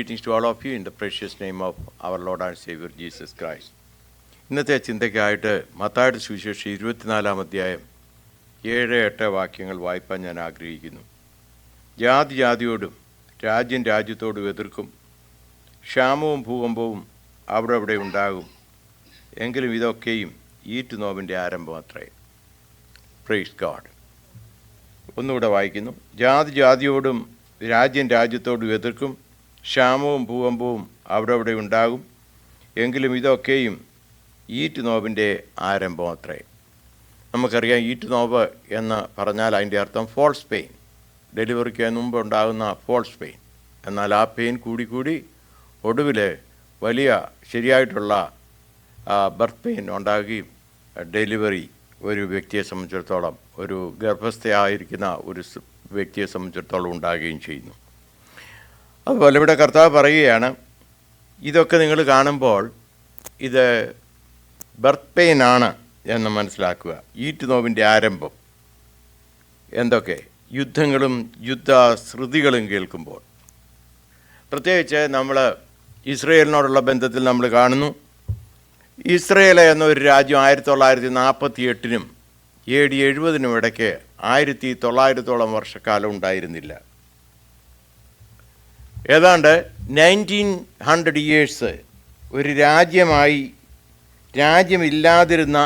greetings to all of you in the precious name of our Lord and Savior Jesus Christ. ഇന്നത്തെ ചിന്തയ്ക്കായിട്ട് മത്തായിയുടെ സുവിശേഷം 24-ാം അധ്യായം 7-8 വാക്യങ്ങൾ വായിപ്പാൻ ഞാൻ ആഗ്രഹിക്കുന്നു. ജാതി ജാതിയോടും രാജ്യം രാജ്യത്തോടും എതിർക്കും, ക്ഷാമവും ഭൂകമ്പവും അവിടെ ഉണ്ടാകും, എങ്കിലും ഇതൊക്കെയും ഈറ്റുനോവിൻ്റെ ആരംഭം അത്രേ. Praise God. ഒന്നുകൂടെ വായിക്കുന്നു. ജാതി ജാതിയോടും രാജ്യം രാജ്യത്തോടും എതിർക്കും, ക്ഷാമവും ഭൂകമ്പവും അവിടെ ഉണ്ടാകും, എങ്കിലും ഇതൊക്കെയും ഈറ്റുനോവിൻ്റെ ആരംഭം അത്രേ. നമുക്കറിയാം, ഈറ്റുനോവ് എന്ന് പറഞ്ഞാൽ അതിൻ്റെ അർത്ഥം ഫോൾസ് പെയിൻ, ഡെലിവറിക്ക് മുമ്പ് ഉണ്ടാകുന്ന ഫോൾസ് പെയിൻ. എന്നാൽ ആ പെയിൻ കൂടി ഒടുവിൽ വലിയ ശരിയായിട്ടുള്ള ബർത്ത് പെയിൻ ഉണ്ടാകുകയും ഡെലിവറി ഒരു വ്യക്തിയെ സംബന്ധിച്ചിടത്തോളം, ഒരു ഗർഭസ്ഥയായിരിക്കുന്ന ഒരു വ്യക്തിയെ സംബന്ധിച്ചിടത്തോളം ഉണ്ടാകുകയും ചെയ്യുന്നു. അതുപോലെ ഇവിടെ കർത്താവ് പറയുകയാണ്, ഇതൊക്കെ നിങ്ങൾ കാണുമ്പോൾ ഇത് ബർത്ത് പെയിൻ ആണ് എന്ന് മനസ്സിലാക്കുക. ഈറ്റുനോവിൻ്റെ ആരംഭം എന്തൊക്കെ? യുദ്ധങ്ങളും യുദ്ധശ്രുതികളും കേൾക്കുമ്പോൾ, പ്രത്യേകിച്ച് നമ്മൾ ഇസ്രയേലിനോടുള്ള ബന്ധത്തിൽ നമ്മൾ കാണുന്നു. ഇസ്രയേൽ എന്നൊരു രാജ്യം 1948-നും AD 70-നും ഇടയ്ക്ക് 1900-ഓളം വർഷക്കാലം ഉണ്ടായിരുന്നില്ല. ഏതാണ്ട് 1900 ഇയേഴ്സ് ഒരു രാജ്യമില്ലാതിരുന്ന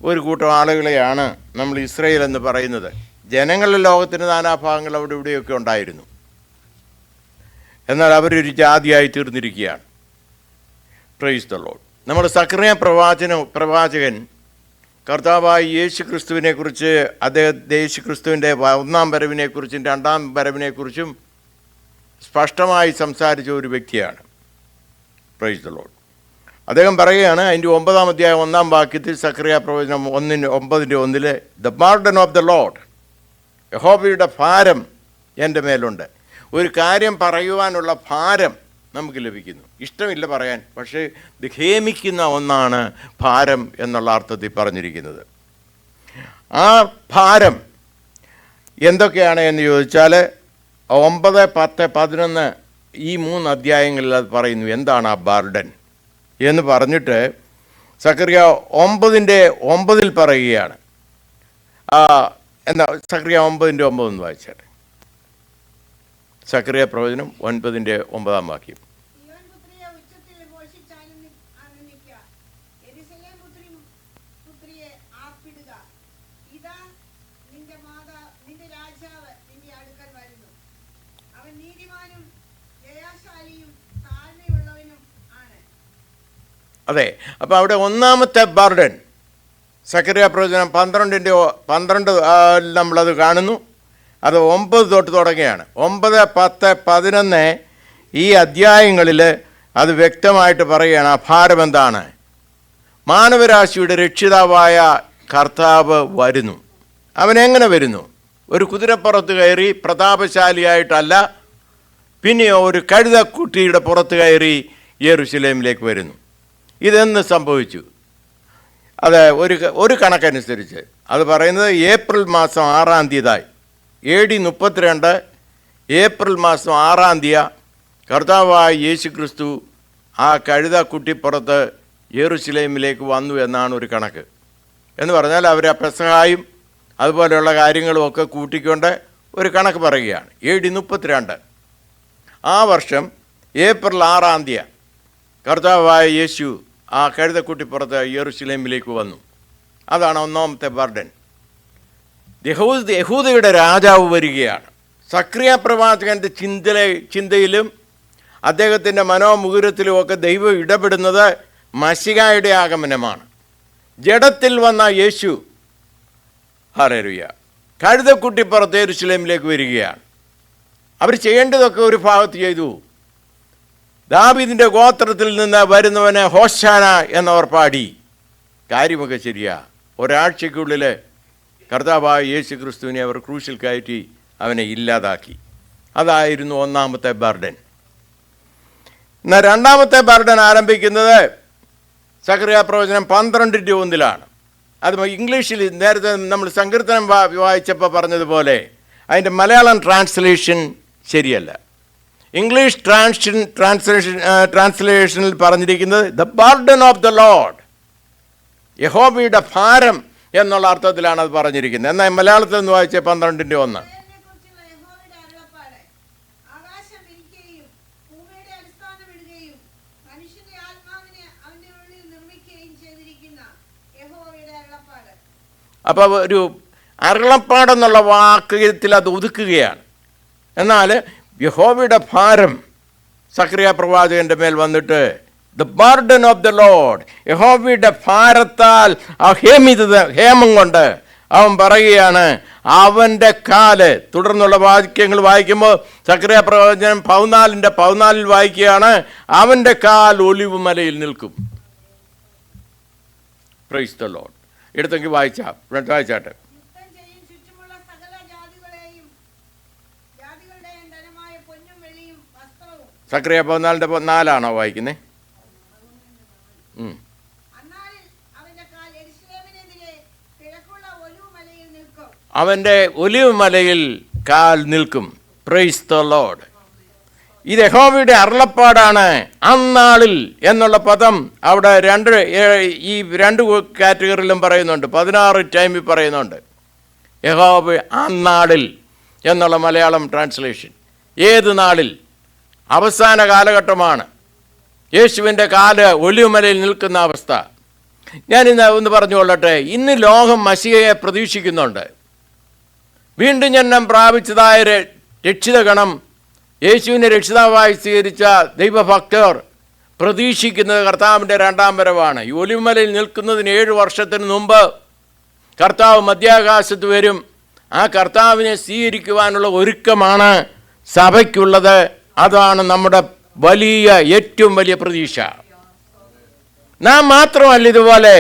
ഒരു കൂട്ടം ആളുകളെയാണ് നമ്മൾ ഇസ്രയേൽ എന്ന് പറയുന്നത്. ജനങ്ങളുടെ ലോകത്തിന് നാനാഭാഗങ്ങൾ അവിടെ ഇവിടെയൊക്കെ ഉണ്ടായിരുന്നു. എന്നാൽ അവരൊരു ജാതിയായി തീർന്നിരിക്കുകയാണ്. Praise the Lord. നമ്മൾ സക്കറിയ പ്രവാചകൻ കർത്താവായ യേശു ക്രിസ്തുവിനെക്കുറിച്ച്, യേശു ക്രിസ്തുവിൻ്റെ ഒന്നാം വരവിനെക്കുറിച്ചും രണ്ടാം വരവിനെക്കുറിച്ചും സ്പഷ്ടമായി സംസാരിച്ച ഒരു വ്യക്തിയാണ്. Price the Lord. അദ്ദേഹം പറയുകയാണ്, അതിൻ്റെ 9-ാം അധ്യായം 1-ാം വാക്യത്തിൽ, സക്കറിയ പ്രവചനം 9:1, the burden of the Lord, യഹോവയുടെ ഭാരം എൻ്റെ മേലുണ്ട്. ഒരു കാര്യം പറയുവാനുള്ള ഭാരം നമുക്ക് ലഭിക്കുന്നു. ഇഷ്ടമില്ല പറയാൻ, പക്ഷേ ഇത് ഹേമിക്കുന്ന ഒന്നാണ് ഭാരം എന്നുള്ള അർത്ഥത്തിൽ പറഞ്ഞിരിക്കുന്നത്. ആ ഭാരം എന്തൊക്കെയാണ് എന്ന് ചോദിച്ചാൽ 9, 10, 11 ഈ 3 അധ്യായങ്ങളിൽ അത് പറയുന്നു. എന്താണ് ആ ബർഡൻ എന്ന് പറഞ്ഞിട്ട് സക്കറിയ 9:9 പറയുകയാണ്. എന്താ സക്കറിയ 9:9 എന്ന് വായിച്ചാൽ? സക്കറിയ പ്രവചനം 9:9 വാക്യം. അതെ, അപ്പോൾ അവിടെ ഒന്നാമത്തെ ബർഡൻ സക്കറിയ പ്രവചനം 12 നമ്മളത് കാണുന്നു. അത് 9 തൊട്ട് തുടങ്ങിയാണ്. 9, 10, 11 ഈ അധ്യായങ്ങളിൽ അത് വ്യക്തമായിട്ട് പറയുകയാണ്. ആ ഭാരം എന്താണ്? മാനവരാശിയുടെ രക്ഷിതാവായ കർത്താവ് വരുന്നു. അവനെങ്ങനെ വരുന്നു? ഒരു കുതിരപ്പുറത്ത് കയറി പ്രതാപശാലിയായിട്ടല്ല, പിന്നെയോ ഒരു കഴുതക്കുട്ടിയുടെ പുറത്ത് കയറി യെരുശലേമിലേക്ക് വരുന്നു. ഇതെന്ന് സംഭവിച്ചു? അത് ഒരു കണക്കനുസരിച്ച് അത് പറയുന്നത് ഏപ്രിൽ മാസം 6-ാം തീയതി, AD 32 ഏപ്രിൽ മാസം 6-ാം തീയതി കർത്താവായ യേശു ക്രിസ്തു ആ കഴുതക്കുട്ടിപ്പുറത്ത് യെരുശലേമിലേക്ക് വന്നു എന്നാണ് ഒരു കണക്ക്. എന്ന് പറഞ്ഞാൽ അവർ ആ പെസഹായും അതുപോലെയുള്ള കാര്യങ്ങളും ഒക്കെ കൂട്ടിക്കൊണ്ട് ഒരു കണക്ക് പറയുകയാണ്. AD 32 ആ വർഷം ഏപ്രിൽ 6-ാം തീയതി കർത്താവായ യേശു ആ കഴുതക്കുട്ടിപ്പുറത്ത് യെരുശലേമിലേക്ക് വന്നു. അതാണ് ഒന്നാമത്തെ ബർഡൻ. യഹൂദയുടെ രാജാവ് വരികയാണ്. സക്കറിയ പ്രവാചകൻ്റെ ചിന്തയിലും അദ്ദേഹത്തിൻ്റെ മനോമുകുരത്തിലുമൊക്കെ ദൈവം ഇടപെടുന്നത് മശിഹായുടെ ആഗമനമാണ്. ജഡത്തിൽ വന്ന യേശു, ഹല്ലേലൂയ, കഴുതക്കുട്ടിപ്പുറത്ത് യെരുശലേമിലേക്ക് വരികയാണ്. അവർ ചെയ്യേണ്ടതൊക്കെ ഒരു ഭാഗത്ത് ചെയ്തു. ദാവീദിൻ്റെ ഗോത്രത്തിൽ നിന്ന് വരുന്നവന് ഹോശാന എന്നവർ പാടി. കാര്യമൊക്കെ ശരിയാ. ഒരാഴ്ചയ്ക്കുള്ളിൽ കർത്താവായ യേശു ക്രിസ്തുവിനെ അവർ ക്രൂശിൽ കയറ്റി അവനെ ഇല്ലാതാക്കി. അതായിരുന്നു ഒന്നാമത്തെ ബർഡൻ. എന്നാൽ രണ്ടാമത്തെ ബർഡൻ ആരംഭിക്കുന്നത് സക്കറിയ പ്രവചനം 12:1 അത് ഇംഗ്ലീഷിൽ നേരത്തെ നമ്മൾ സങ്കീർത്തനം വായിച്ചപ്പോൾ പറഞ്ഞതുപോലെ അതിൻ്റെ മലയാളം ട്രാൻസ്ലേഷൻ ശരിയല്ല. ഇംഗ്ലീഷ് ട്രാൻസ്ലേഷനിൽ പറഞ്ഞിരിക്കുന്നത് the burden of the Lord, യഹോവയുടെ ഭാരം എന്നുള്ള അർത്ഥത്തിലാണ് അത് പറഞ്ഞിരിക്കുന്നത്. എന്നാൽ മലയാളത്തിൽ നിന്ന് വായിച്ച 12:1. അപ്പോൾ ഒരു അരുളപ്പാടെന്നുള്ള വാക്യത്തിൽ അത് ഒതുക്കുകയാണ്. എന്നാൽ യഹോവയുടെ ഭാരം സക്കറിയ പ്രവാചകന്റെ മേൽ വന്നിട്ട് the burden of the Lord, യഹോവയുടെ ഭാരത്താൽ ആ ഹേമം കൊണ്ട് അവൻ പറയുകയാണ് അവൻ്റെ കാല്. തുടർന്നുള്ള വാക്യങ്ങൾ വായിക്കുമ്പോൾ സക്കറിയ പ്രവചനം 14:14 വായിക്കുകയാണ് അവൻ്റെ കാൽ ഒലിവ് മലയിൽ നിൽക്കും. Praise the Lord. എടുത്തെങ്കിൽ വായിച്ചാട്ടെ. സക്കറിയ 14:4 വായിക്കുന്നത്? അവൻ്റെ ഒലിവ് മലയിൽ കാൽ നിൽക്കും. Praise the Lord. ഇത് യഹോവയുടെ അരുളപ്പാടാണ്. അന്നാളിൽ എന്നുള്ള പദം അവിടെ ഈ രണ്ട് കാറ്റഗറിയിലും പറയുന്നുണ്ട്. 16 ടൈമിൽ പറയുന്നുണ്ട് യഹോവ അന്നാളിൽ എന്നുള്ള മലയാളം ട്രാൻസ്ലേഷൻ. ഏത് നാളിൽ? അവസാന കാലഘട്ടമാണ്. യേശുവിൻ്റെ കാല് ഒലിവുമലയിൽ നിൽക്കുന്ന അവസ്ഥ. ഞാനിന്ന് ഒന്ന് പറഞ്ഞുകൊള്ളട്ടെ. ഇന്ന് ലോകം മശിഹയെ പ്രതീക്ഷിക്കുന്നുണ്ട്. വീണ്ടും ജനനം പ്രാപിച്ചതായ രക്ഷിതഗണം, യേശുവിനെ രക്ഷിതാവായി സ്വീകരിച്ച ദൈവഭക്തർ പ്രതീക്ഷിക്കുന്നത് കർത്താവിൻ്റെ രണ്ടാം വരവാണ്. ഈ ഒലിവുമലയിൽ നിൽക്കുന്നതിന് 7 വർഷത്തിന് മുമ്പ് കർത്താവ് മധ്യാകാശത്ത് വരും. ആ കർത്താവിനെ സ്വീകരിക്കുവാനുള്ള ഒരുക്കമാണ് സഭയ്ക്കുള്ളത്. അതാണ് നമ്മുടെ ഏറ്റവും വലിയ പ്രതീക്ഷ. നാം മാത്രമല്ല ഇതുപോലെ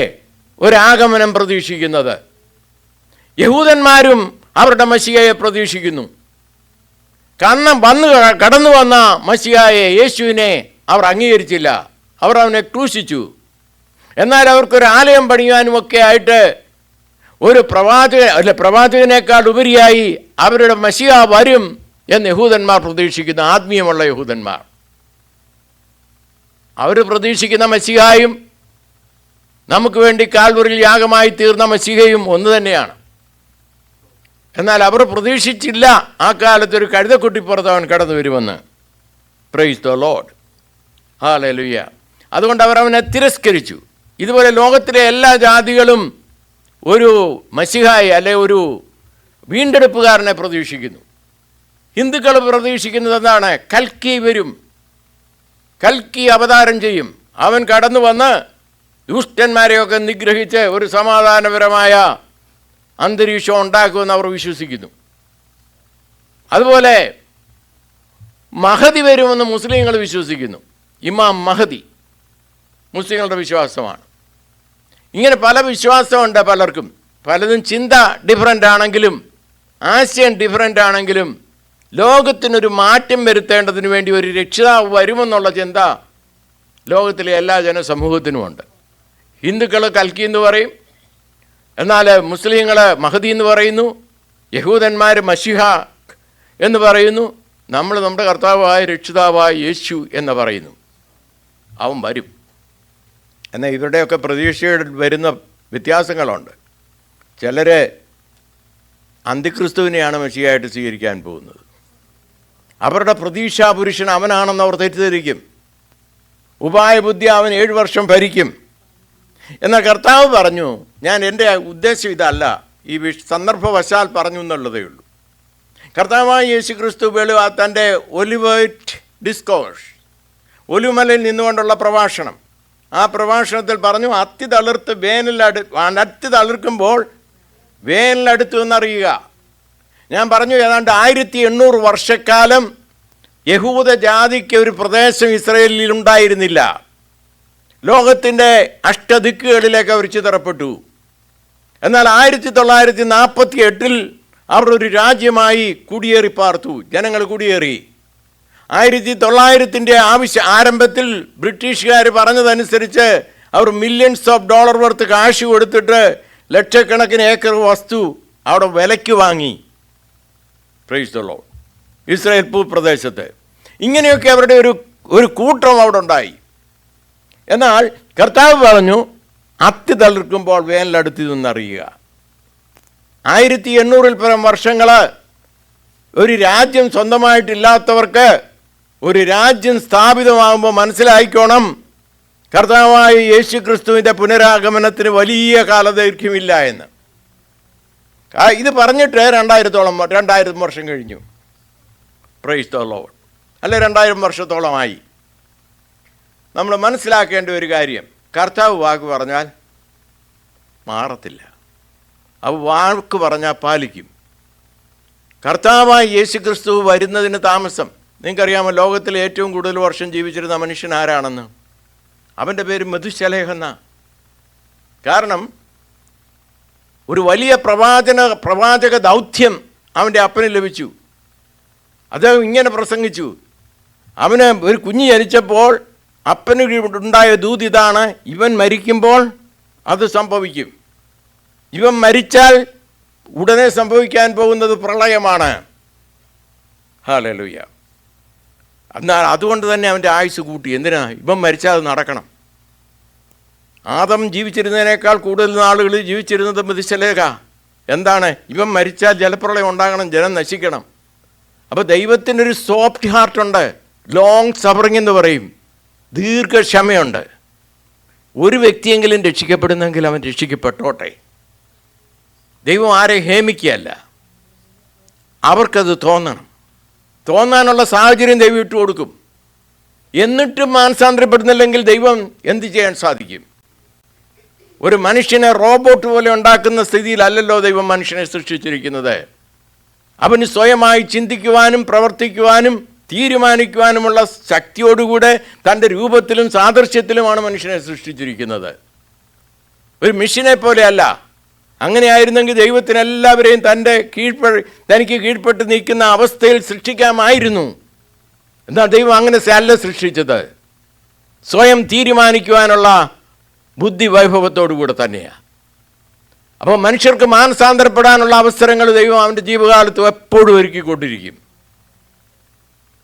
ഒരാഗമനം പ്രതീക്ഷിക്കുന്നത്. യഹൂദന്മാരും അവരുടെ മശിഹയെ പ്രതീക്ഷിക്കുന്നു. കടന്നു വന്ന മശിഹായെ, യേശുവിനെ അവർ അംഗീകരിച്ചില്ല. അവർ അവനെ ക്രൂശിച്ചു. എന്നാൽ അവർക്കൊരു ആലയം പണിയാനുമൊക്കെ ആയിട്ട് ഒരു പ്രവാചകനേക്കാൾ ഉപരിയായി അവരുടെ മശിഹ വരും എന്ന് യഹൂദന്മാർ പ്രതീക്ഷിക്കുന്നു. ആത്മീയമുള്ള യഹൂദന്മാർ അവർ പ്രതീക്ഷിക്കുന്ന മശിഹായും നമുക്ക് വേണ്ടി കാൽവറിയിൽ യാഗമായി തീർന്ന മശിഹയും ഒന്ന് തന്നെയാണ്. എന്നാൽ അവർ പ്രതീക്ഷിച്ചില്ല ആ കാലത്തൊരു കഴുതക്കുട്ടിപ്പുറത്ത് അവൻ കടന്നു വരുമെന്ന്. Price the Lord. ഹല്ലേലൂയ. അതുകൊണ്ട് അവർ അവനെ തിരസ്കരിച്ചു. ഇതുപോലെ ലോകത്തിലെ എല്ലാ ജാതികളും ഒരു മശിഹായെ അല്ലെ ഒരു വീണ്ടെടുപ്പുകാരനെ പ്രതീക്ഷിക്കുന്നു. ഹിന്ദുക്കൾ പ്രതീക്ഷിക്കുന്നത് എന്താണ്? കൽക്കി വരും, കൽക്കി അവതാരം ചെയ്യും. അവൻ കടന്നു വന്ന് ദുഷ്ടന്മാരെയൊക്കെ നിഗ്രഹിച്ച് ഒരു സമാധാനപരമായ അന്തരീക്ഷം ഉണ്ടാക്കുമെന്ന് അവർ വിശ്വസിക്കുന്നു. അതുപോലെ മഹദി വരുമെന്ന് മുസ്ലിങ്ങൾ വിശ്വസിക്കുന്നു. ഇമാം മഹദി മുസ്ലിങ്ങളുടെ വിശ്വാസമാണ്. ഇങ്ങനെ പല വിശ്വാസമുണ്ട് പലർക്കും. പലതും ചിന്ത ഡിഫറൻ്റ് ആണെങ്കിലും ആശയം ഡിഫറൻ്റ് ആണെങ്കിലും ലോകത്തിനൊരു മാറ്റം വരുത്തേണ്ടതിന് വേണ്ടി ഒരു രക്ഷിതാവ് വരുമെന്നുള്ള ചിന്ത ലോകത്തിലെ എല്ലാ ജനസമൂഹത്തിനുമുണ്ട്. ഹിന്ദുക്കൾ കൽക്കി എന്ന് പറയും, എന്നാൽ മുസ്ലിങ്ങൾ മഹദി എന്ന് പറയുന്നു, യഹൂദന്മാർ മശിഹ എന്ന് പറയുന്നു. നമ്മൾ നമ്മുടെ കർത്താവായ രക്ഷിതാവായ യേശു എന്ന് പറയുന്നു. അവൻ വരും. എന്നാൽ ഇവരുടെയൊക്കെ പ്രതീക്ഷയിൽ വരുന്ന വ്യത്യാസങ്ങളുണ്ട്. ചിലർ അന്തിക്രിസ്തുവിനെയാണ് മശിഹയായിട്ട് സ്വീകരിക്കാൻ പോകുന്നത്. അവരുടെ പ്രതീക്ഷാപുരുഷൻ അവനാണെന്ന് അവർ തെറ്റിദ്ധരിക്കും. ഉപായബുദ്ധി അവൻ 7 വർഷം ഭരിക്കും. എന്നാൽ കർത്താവ് പറഞ്ഞു, ഞാൻ എൻ്റെ ഉദ്ദേശം ഇതല്ല, ഈ സന്ദർഭവശാൽ പറഞ്ഞു എന്നുള്ളതേ ഉള്ളൂ. കർത്താവായ യേശു ക്രിസ്തു തൻ്റെ ഒലിവേറ്റ് ഡിസ്കോഴ്സ്, ഒലിവുമലയിൽ നിന്നുകൊണ്ടുള്ള പ്രഭാഷണം, ആ പ്രഭാഷണത്തിൽ പറഞ്ഞു അത്തി തളിർക്കുമ്പോൾ വേനലടുത്തു എന്നറിയുക. ഞാൻ പറഞ്ഞു ഏതാണ്ട് 1800 വർഷക്കാലം യഹൂദ ജാതിക്ക് ഒരു പ്രദേശം ഇസ്രായേലിൽ ഉണ്ടായിരുന്നില്ല. ലോകത്തിൻ്റെ അഷ്ടദിക്കുകളിലേക്ക് അവർ ചിതറപ്പെട്ടു. എന്നാൽ 1948 അവർ ഒരു രാജ്യമായി കുടിയേറി പാർത്തു. ജനങ്ങൾ കുടിയേറി. 1900 ആരംഭത്തിൽ ബ്രിട്ടീഷുകാർ പറഞ്ഞതനുസരിച്ച് അവർ $മില്യൺസ് വർത്ത് കാശ് കൊടുത്തിട്ട് ലക്ഷക്കണക്കിന് ഏക്കർ വസ്തു അവിടെ വിലയ്ക്ക് വാങ്ങി. Price the Lord. ഇസ്രായേൽ ഭൂപ്രദേശത്ത് ഇങ്ങനെയൊക്കെ അവരുടെ ഒരു കൂട്ടം അവിടെ ഉണ്ടായി. എന്നാൽ കർത്താവ് പറഞ്ഞു, അത്തി തളിർക്കുമ്പോൾ വേനലടുത്തു നിന്നറിയുക. 1800 പരം വർഷങ്ങൾ ഒരു രാജ്യം സ്വന്തമായിട്ടില്ലാത്തവർക്ക് ഒരു രാജ്യം സ്ഥാപിതമാകുമ്പോൾ മനസ്സിലായിക്കോണം, കർത്താവായ യേശു ക്രിസ്തുവിൻ്റെ പുനരാഗമനത്തിന് വലിയ കാലദൈർഘ്യമില്ല എന്ന്. ഇത് പറഞ്ഞിട്ട് 2000 വർഷം കഴിഞ്ഞു. Price the Lord. അല്ലെ, 2000 വർഷത്തോളമായി. നമ്മൾ മനസ്സിലാക്കേണ്ട ഒരു കാര്യം, കർത്താവ് വാക്ക് പറഞ്ഞാൽ മാറത്തില്ല. അവ വാക്ക് പറഞ്ഞാൽ പാലിക്കും. കർത്താവായ യേശു ക്രിസ്തു വരുന്നതിന് താമസം. നിങ്ങൾക്കറിയാമോ, ലോകത്തിൽ ഏറ്റവും കൂടുതൽ വർഷം ജീവിച്ചിരുന്ന മനുഷ്യൻ ആരാണെന്ന്? അവൻ്റെ പേര് മെതുശലേഹ് എന്നാ. കാരണം ഒരു വലിയ പ്രവാചക ദൗത്യം അവൻ്റെ അപ്പന് ലഭിച്ചു. അദ്ദേഹം ഇങ്ങനെ പ്രസംഗിച്ചു. അവന് ഒരു കുഞ്ഞ് ജനിച്ചപ്പോൾ അപ്പന് ഉണ്ടായ ദൂത് ഇതാണ്: ഇവൻ മരിക്കുമ്പോൾ അത് സംഭവിക്കും. ഇവൻ മരിച്ചാൽ ഉടനെ സംഭവിക്കാൻ പോകുന്നത് പ്രളയമാണ്. ഹല്ലേലൂയ. എന്നാൽ അതുകൊണ്ട് തന്നെ അവൻ്റെ ആയുസ് കൂട്ടി. എന്തിനാ? ഇവൻ മരിച്ചാൽ അത് നടക്കണം. ആദം ജീവിച്ചിരുന്നതിനേക്കാൾ കൂടുതൽ നാളുകൾ ജീവിച്ചിരുന്നത് മെതുശലേഹ. എന്താണ്? ഇവൻ മരിച്ചാൽ ജലപ്രളയം ഉണ്ടാകണം, ജനം നശിക്കണം. അപ്പോൾ ദൈവത്തിനൊരു സോഫ്റ്റ് ഹാർട്ടുണ്ട്, ലോങ് സഫറിങ് എന്ന് പറയും, ദീർഘക്ഷമയുണ്ട്. ഒരു വ്യക്തിയെങ്കിലും രക്ഷിക്കപ്പെടുന്നെങ്കിൽ അവൻ രക്ഷിക്കപ്പെട്ടോട്ടെ. ദൈവം ആരെ ഹേമിക്കുകയല്ല, അവർക്കത് തോന്നാനുള്ള സാഹചര്യം ദൈവം ഇട്ട് കൊടുക്കും. എന്നിട്ടും മാനസാന്തരപ്പെടുന്നില്ലെങ്കിൽ ദൈവം എന്ത് ചെയ്യാൻ സാധിക്കും? ഒരു മനുഷ്യനെ റോബോട്ട് പോലെ ഉണ്ടാക്കുന്ന സ്ഥിതിയിലല്ലല്ലോ ദൈവം മനുഷ്യനെ സൃഷ്ടിച്ചിരിക്കുന്നത്. അവന് സ്വയമായി ചിന്തിക്കുവാനും പ്രവർത്തിക്കുവാനും തീരുമാനിക്കുവാനുമുള്ള ശക്തിയോടുകൂടെ തൻ്റെ രൂപത്തിലും സാദൃശ്യത്തിലുമാണ് മനുഷ്യനെ സൃഷ്ടിച്ചിരിക്കുന്നത്. ഒരു മെഷീനെ പോലെയല്ല. അങ്ങനെയായിരുന്നെങ്കിൽ ദൈവത്തിന് എല്ലാവരെയും തനിക്ക് കീഴ്പ്പെട്ട് നിൽക്കുന്ന അവസ്ഥയിൽ സൃഷ്ടിക്കാമായിരുന്നു. എന്നാൽ ദൈവം അങ്ങനെ അല്ല സൃഷ്ടിച്ചത്. സ്വയം തീരുമാനിക്കുവാനുള്ള ബുദ്ധി വൈഭവത്തോടുകൂടെ തന്നെയാണ്. അപ്പോൾ മനുഷ്യർക്ക് മാനസാന്തരപ്പെടാനുള്ള അവസരങ്ങൾ ദൈവം അവൻ്റെ ജീവകാലത്ത് എപ്പോഴും ഒരുക്കിക്കൊണ്ടിരിക്കും.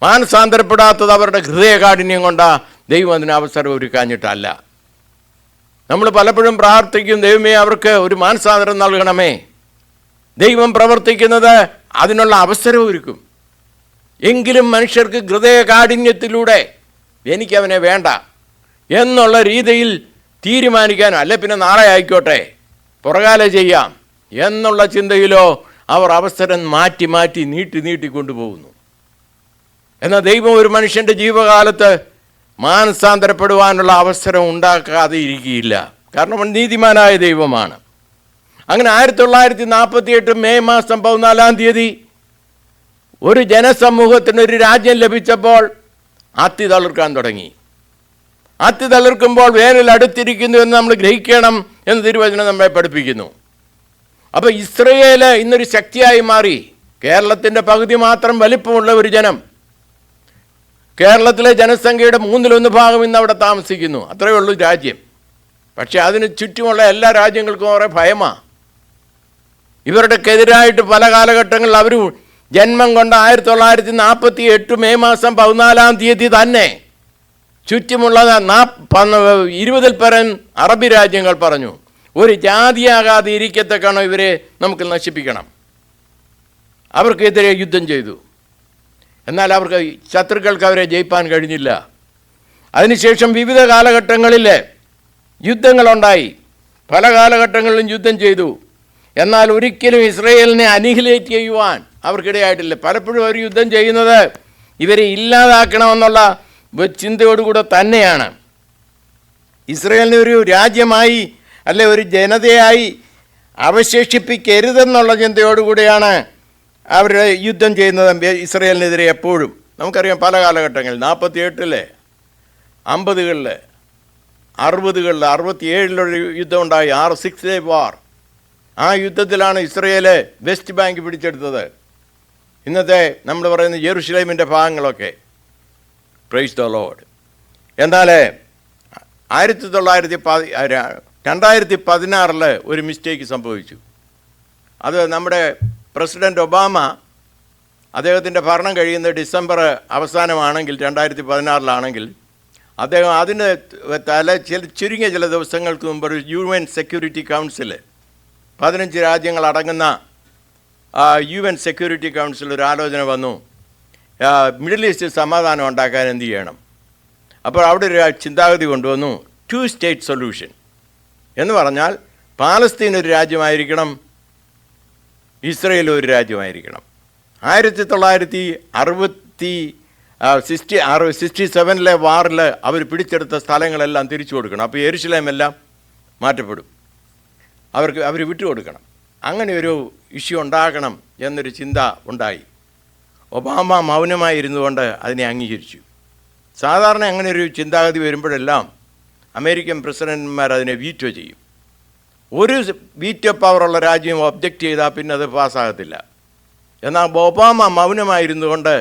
മാനസാന്തരപ്പെടാത്തത് അവരുടെ ഹൃദയകാഠിന്യം കൊണ്ടാണ് ദൈവം അതിന് അവസരം ഒരുക്കാഞ്ഞിട്ടല്ല. നമ്മൾ പലപ്പോഴും പ്രാർത്ഥിക്കും, ദൈവമേ അവർക്ക് ഒരു മാനസാന്തരം നൽകണമേ. ദൈവം പ്രവർത്തിക്കുന്നത് അതിനുള്ള അവസരം ഒരുക്കും. എങ്കിലും മനുഷ്യർക്ക് ഹൃദയകാഠിന്യത്തിലൂടെ എനിക്കവനെ വേണ്ട എന്നുള്ള രീതിയിൽ തീരുമാനിക്കാനോ, അല്ലെ പിന്നെ നാളെ ആയിക്കോട്ടെ പുറകാലെ ചെയ്യാം എന്നുള്ള ചിന്തയിലോ അവർ അവസരം മാറ്റി നീട്ടിക്കൊണ്ടുപോകുന്നു. എന്നാൽ ദൈവം ഒരു മനുഷ്യൻ്റെ ജീവകാലത്ത് മാനസാന്തരപ്പെടുവാനുള്ള അവസരം ഉണ്ടാക്കാതെ ഇരിക്കുകയില്ല. കാരണം അവൻ നീതിമാനായ ദൈവമാണ്. അങ്ങനെ 1948 മെയ് മാസം 14 ഒരു ജനസമൂഹത്തിനൊരു രാജ്യം ലഭിച്ചപ്പോൾ അത്തി തളിർക്കാൻ തുടങ്ങി. അത്തി തളിർക്കുമ്പോൾ വേനൽ അടുത്തിരിക്കുന്നു എന്ന് നമ്മൾ ഗ്രഹിക്കണം എന്ന് തിരുവചനം നമ്മെ പഠിപ്പിക്കുന്നു. അപ്പോൾ ഇസ്രയേൽ ഇന്നൊരു ശക്തിയായി മാറി. കേരളത്തിൻ്റെ പകുതി മാത്രം വലിപ്പമുള്ള ഒരു ജനം. കേരളത്തിലെ ജനസംഖ്യയുടെ 1/3 ഇന്ന് അവിടെ താമസിക്കുന്നു. അത്രയേ ഉള്ളൂ രാജ്യം. പക്ഷെ അതിന് ചുറ്റുമുള്ള എല്ലാ രാജ്യങ്ങൾക്കും കുറേ ഭയമാണ്. ഇവരുടെക്കെതിരായിട്ട് പല കാലഘട്ടങ്ങളിൽ അവർ ജന്മം കൊണ്ട 1948 മെയ് മാസം 14 തന്നെ ചുറ്റുമുള്ള 20 പരം അറബി രാജ്യങ്ങൾ പറഞ്ഞു, ഒരു ജാതിയാകാതെ ഇരിക്കത്തക്കാണോ ഇവരെ നമുക്ക് നശിപ്പിക്കണം. അവർക്കെതിരെ യുദ്ധം ചെയ്തു. എന്നാൽ അവർക്ക് ശത്രുക്കൾക്ക് അവരെ ജയിപ്പാൻ കഴിഞ്ഞില്ല. അതിനുശേഷം വിവിധ കാലഘട്ടങ്ങളിൽ യുദ്ധങ്ങളുണ്ടായി. പല കാലഘട്ടങ്ങളിലും യുദ്ധം ചെയ്തു. എന്നാൽ ഒരിക്കലും ഇസ്രയേലിനെ അനിഹിലേറ്റ് ചെയ്യുവാൻ അവർക്കിടയായിട്ടില്ല. പലപ്പോഴും അവർ യുദ്ധം ചെയ്യുന്നത് ഇവരെ ഇല്ലാതാക്കണമെന്നുള്ള ചിന്തയോടുകൂടെ തന്നെയാണ്. ഇസ്രയേലിനെ ഒരു രാജ്യമായി അല്ലെ ഒരു ജനതയായി അവശേഷിപ്പിക്കരുതെന്നുള്ള ചിന്തയോടുകൂടിയാണ് അവർ യുദ്ധം ചെയ്യുന്നത് ഇസ്രയേലിനെതിരെ എപ്പോഴും. നമുക്കറിയാം പല കാലഘട്ടങ്ങളിൽ 48, 50, 60, 67 യുദ്ധം ഉണ്ടായി. 6 ഡേ വാർ. ആ യുദ്ധത്തിലാണ് ഇസ്രയേൽ വെസ്റ്റ് ബാങ്ക് പിടിച്ചെടുത്തത്. ഇന്നത്തെ നമ്മൾ പറയുന്ന യെരുശലേമിൻ്റെ ഭാഗങ്ങളൊക്കെ. Price the Lord. എന്നാൽ 2016 ഒരു മിസ്റ്റേക്ക് സംഭവിച്ചു. അത് നമ്മുടെ പ്രസിഡൻ്റ് ഒബാമ അദ്ദേഹത്തിൻ്റെ ഭരണം കഴിയുന്നത് ഡിസംബർ അവസാനമാണെങ്കിൽ 2016 അദ്ദേഹം അതിന് ചുരുങ്ങിയ ചില ദിവസങ്ങൾക്ക് മുമ്പ് ഒരു UN സെക്യൂരിറ്റി കൗൺസിൽ 15 രാജ്യങ്ങൾ അടങ്ങുന്ന UN സെക്യൂരിറ്റി കൗൺസിൽ ഒരു ആലോചന വന്നു, മിഡിൽ ഈസ്റ്റിൽ സമാധാനം ഉണ്ടാക്കാൻ എന്ത് ചെയ്യണം. അപ്പോൾ അവിടെ ഒരു ചിന്താഗതി കൊണ്ടുവന്നു, 2 സ്റ്റേറ്റ് സൊല്യൂഷൻ എന്ന് പറഞ്ഞാൽ പാലസ്തീൻ ഒരു രാജ്യമായിരിക്കണം, ഇസ്രയേൽ ഒരു രാജ്യമായിരിക്കണം. 1967 വാറിൽ അവർ പിടിച്ചെടുത്ത സ്ഥലങ്ങളെല്ലാം തിരിച്ചു കൊടുക്കണം. അപ്പോൾ യെരുശലേം എല്ലാം മാറ്റപ്പെടും, അവർ വിട്ടുകൊടുക്കണം. അങ്ങനെ ഒരു ഇഷ്യൂ ഉണ്ടാക്കണം എന്നൊരു ചിന്ത ഉണ്ടായി. ഒബാമ മൗനമായിരുന്നുകൊണ്ട് അതിനെ അംഗീകരിച്ചു. സാധാരണ അങ്ങനെ ഒരു ചിന്താഗതി വരുമ്പോഴെല്ലാം അമേരിക്കൻ പ്രസിഡന്റുമാർ അതിനെ വീറ്റോ ചെയ്യും. ഒരു വീറ്റോ പവറുള്ള രാജ്യം ഒബ്ജക്റ്റ് ചെയ്താൽ പിന്നെ അത് പാസ്സാകത്തില്ല. എന്നാൽ ഒബാമ മൗനമായിരുന്നുകൊണ്ട്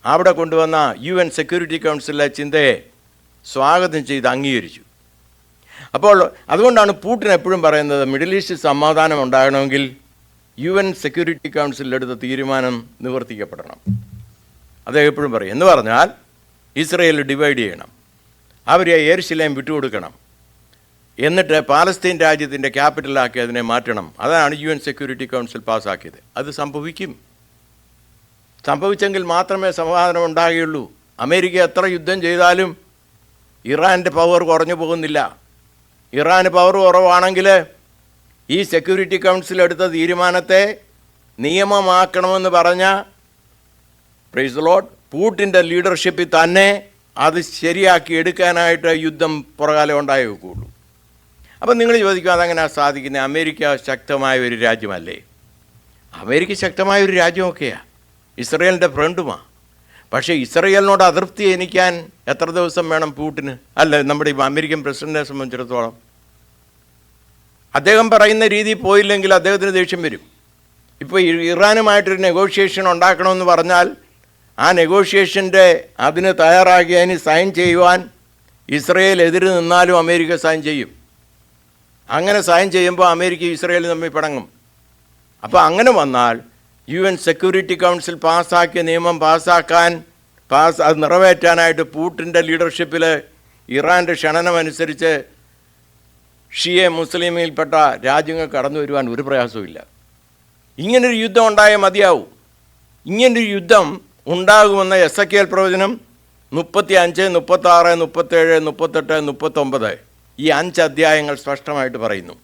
അവിടെ കൊണ്ടുവന്ന UN സെക്യൂരിറ്റി കൗൺസിലിലെ ചിന്തയെ സ്വാഗതം ചെയ്ത് അംഗീകരിച്ചു. അപ്പോൾ അതുകൊണ്ടാണ് പുടിൻ എപ്പോഴും പറയുന്നത്, മിഡിൽ ഈസ്റ്റ് സമാധാനം ഉണ്ടാകണമെങ്കിൽ UN സെക്യൂരിറ്റി കൗൺസിലെടുത്ത തീരുമാനം നിവർത്തിക്കപ്പെടണം. അദ്ദേഹം എപ്പോഴും പറയും. എന്ന് പറഞ്ഞാൽ ഇസ്രയേൽ ഡിവൈഡ് ചെയ്യണം, അവരെ യെരുശലേം വിട്ടുകൊടുക്കണം, എന്നിട്ട് പാലസ്തീൻ രാജ്യത്തിൻ്റെ ക്യാപിറ്റലാക്കി അതിനെ മാറ്റണം. അതാണ് UN സെക്യൂരിറ്റി കൗൺസിൽ പാസ്സാക്കിയത്. അത് സംഭവിച്ചെങ്കിൽ മാത്രമേ സമാധാനം ഉണ്ടാകുകയുള്ളൂ. അമേരിക്ക എത്ര യുദ്ധം ചെയ്താലും ഇറാൻ്റെ പവർ കുറഞ്ഞു പോകുന്നില്ല. ഇറാന് പവർ കുറവാണെങ്കിൽ ഈ സെക്യൂരിറ്റി കൗൺസിൽ എടുത്ത തീരുമാനത്തെ നിയമമാക്കണമെന്ന് പറഞ്ഞ പ്രൈസ് ദി ലോർഡ് പുടിൻ്റെ ലീഡർഷിപ്പിൽ തന്നെ അത് ശരിയാക്കി എടുക്കാനായിട്ട് യുദ്ധം പുറകാലം ഉണ്ടായേ വെക്കുകയുള്ളൂ. അപ്പം നിങ്ങൾ ചോദിക്കും, അതെങ്ങനെ സാധിക്കുന്നത്? അമേരിക്ക ശക്തമായ ഒരു രാജ്യമല്ലേ? അമേരിക്ക ശക്തമായ ഒരു രാജ്യമൊക്കെയാണ്, ഇസ്രയേലിൻ്റെ ഫ്രണ്ടുമാണ്. പക്ഷേ ഇസ്രയേലിനോട് അതൃപ്തി ജനിക്കാൻ എത്ര ദിവസം വേണം പുടിന്? അല്ല, നമ്മുടെ അമേരിക്കൻ പ്രസിഡന്റിനെ സംബന്ധിച്ചിടത്തോളം അദ്ദേഹം പറയുന്ന രീതി പോയില്ലെങ്കിൽ അദ്ദേഹത്തിന് ദേഷ്യം വരും. ഇപ്പോൾ ഇറാനുമായിട്ടൊരു നെഗോഷിയേഷൻ ഉണ്ടാക്കണമെന്ന് പറഞ്ഞാൽ ആ നെഗോഷിയേഷൻ്റെ അതിന് തയ്യാറാക്കി അതിന് സൈൻ ചെയ്യുവാൻ ഇസ്രയേൽ എതിര് നിന്നാലും അമേരിക്ക സൈൻ ചെയ്യും. അങ്ങനെ സൈൻ ചെയ്യുമ്പോൾ അമേരിക്ക ഇസ്രയേലും തമ്മിൽ പിണങ്ങും. അപ്പോൾ അങ്ങനെ വന്നാൽ UN സെക്യൂരിറ്റി കൗൺസിൽ പാസ്സാക്കിയ നിയമം അത് നിറവേറ്റാനായിട്ട് പുടിൻ്റെ ലീഡർഷിപ്പിൽ ഇറാൻ്റെ ക്ഷണനമനുസരിച്ച് ഷിയ മുസ്ലിമിൽപ്പെട്ട രാജ്യങ്ങൾ കടന്നു വരുവാൻ ഒരു പ്രയാസവുമില്ല. ഇങ്ങനൊരു യുദ്ധം ഉണ്ടായാൽ മതിയാവും. ഇങ്ങനൊരു യുദ്ധം ഉണ്ടാകുമെന്ന എസെക്കിയേൽ പ്രവചനം 35, 36, 37, 38, 39 ഈ 5 അധ്യായങ്ങൾ സ്പഷ്ടമായിട്ട് പറയുന്നു.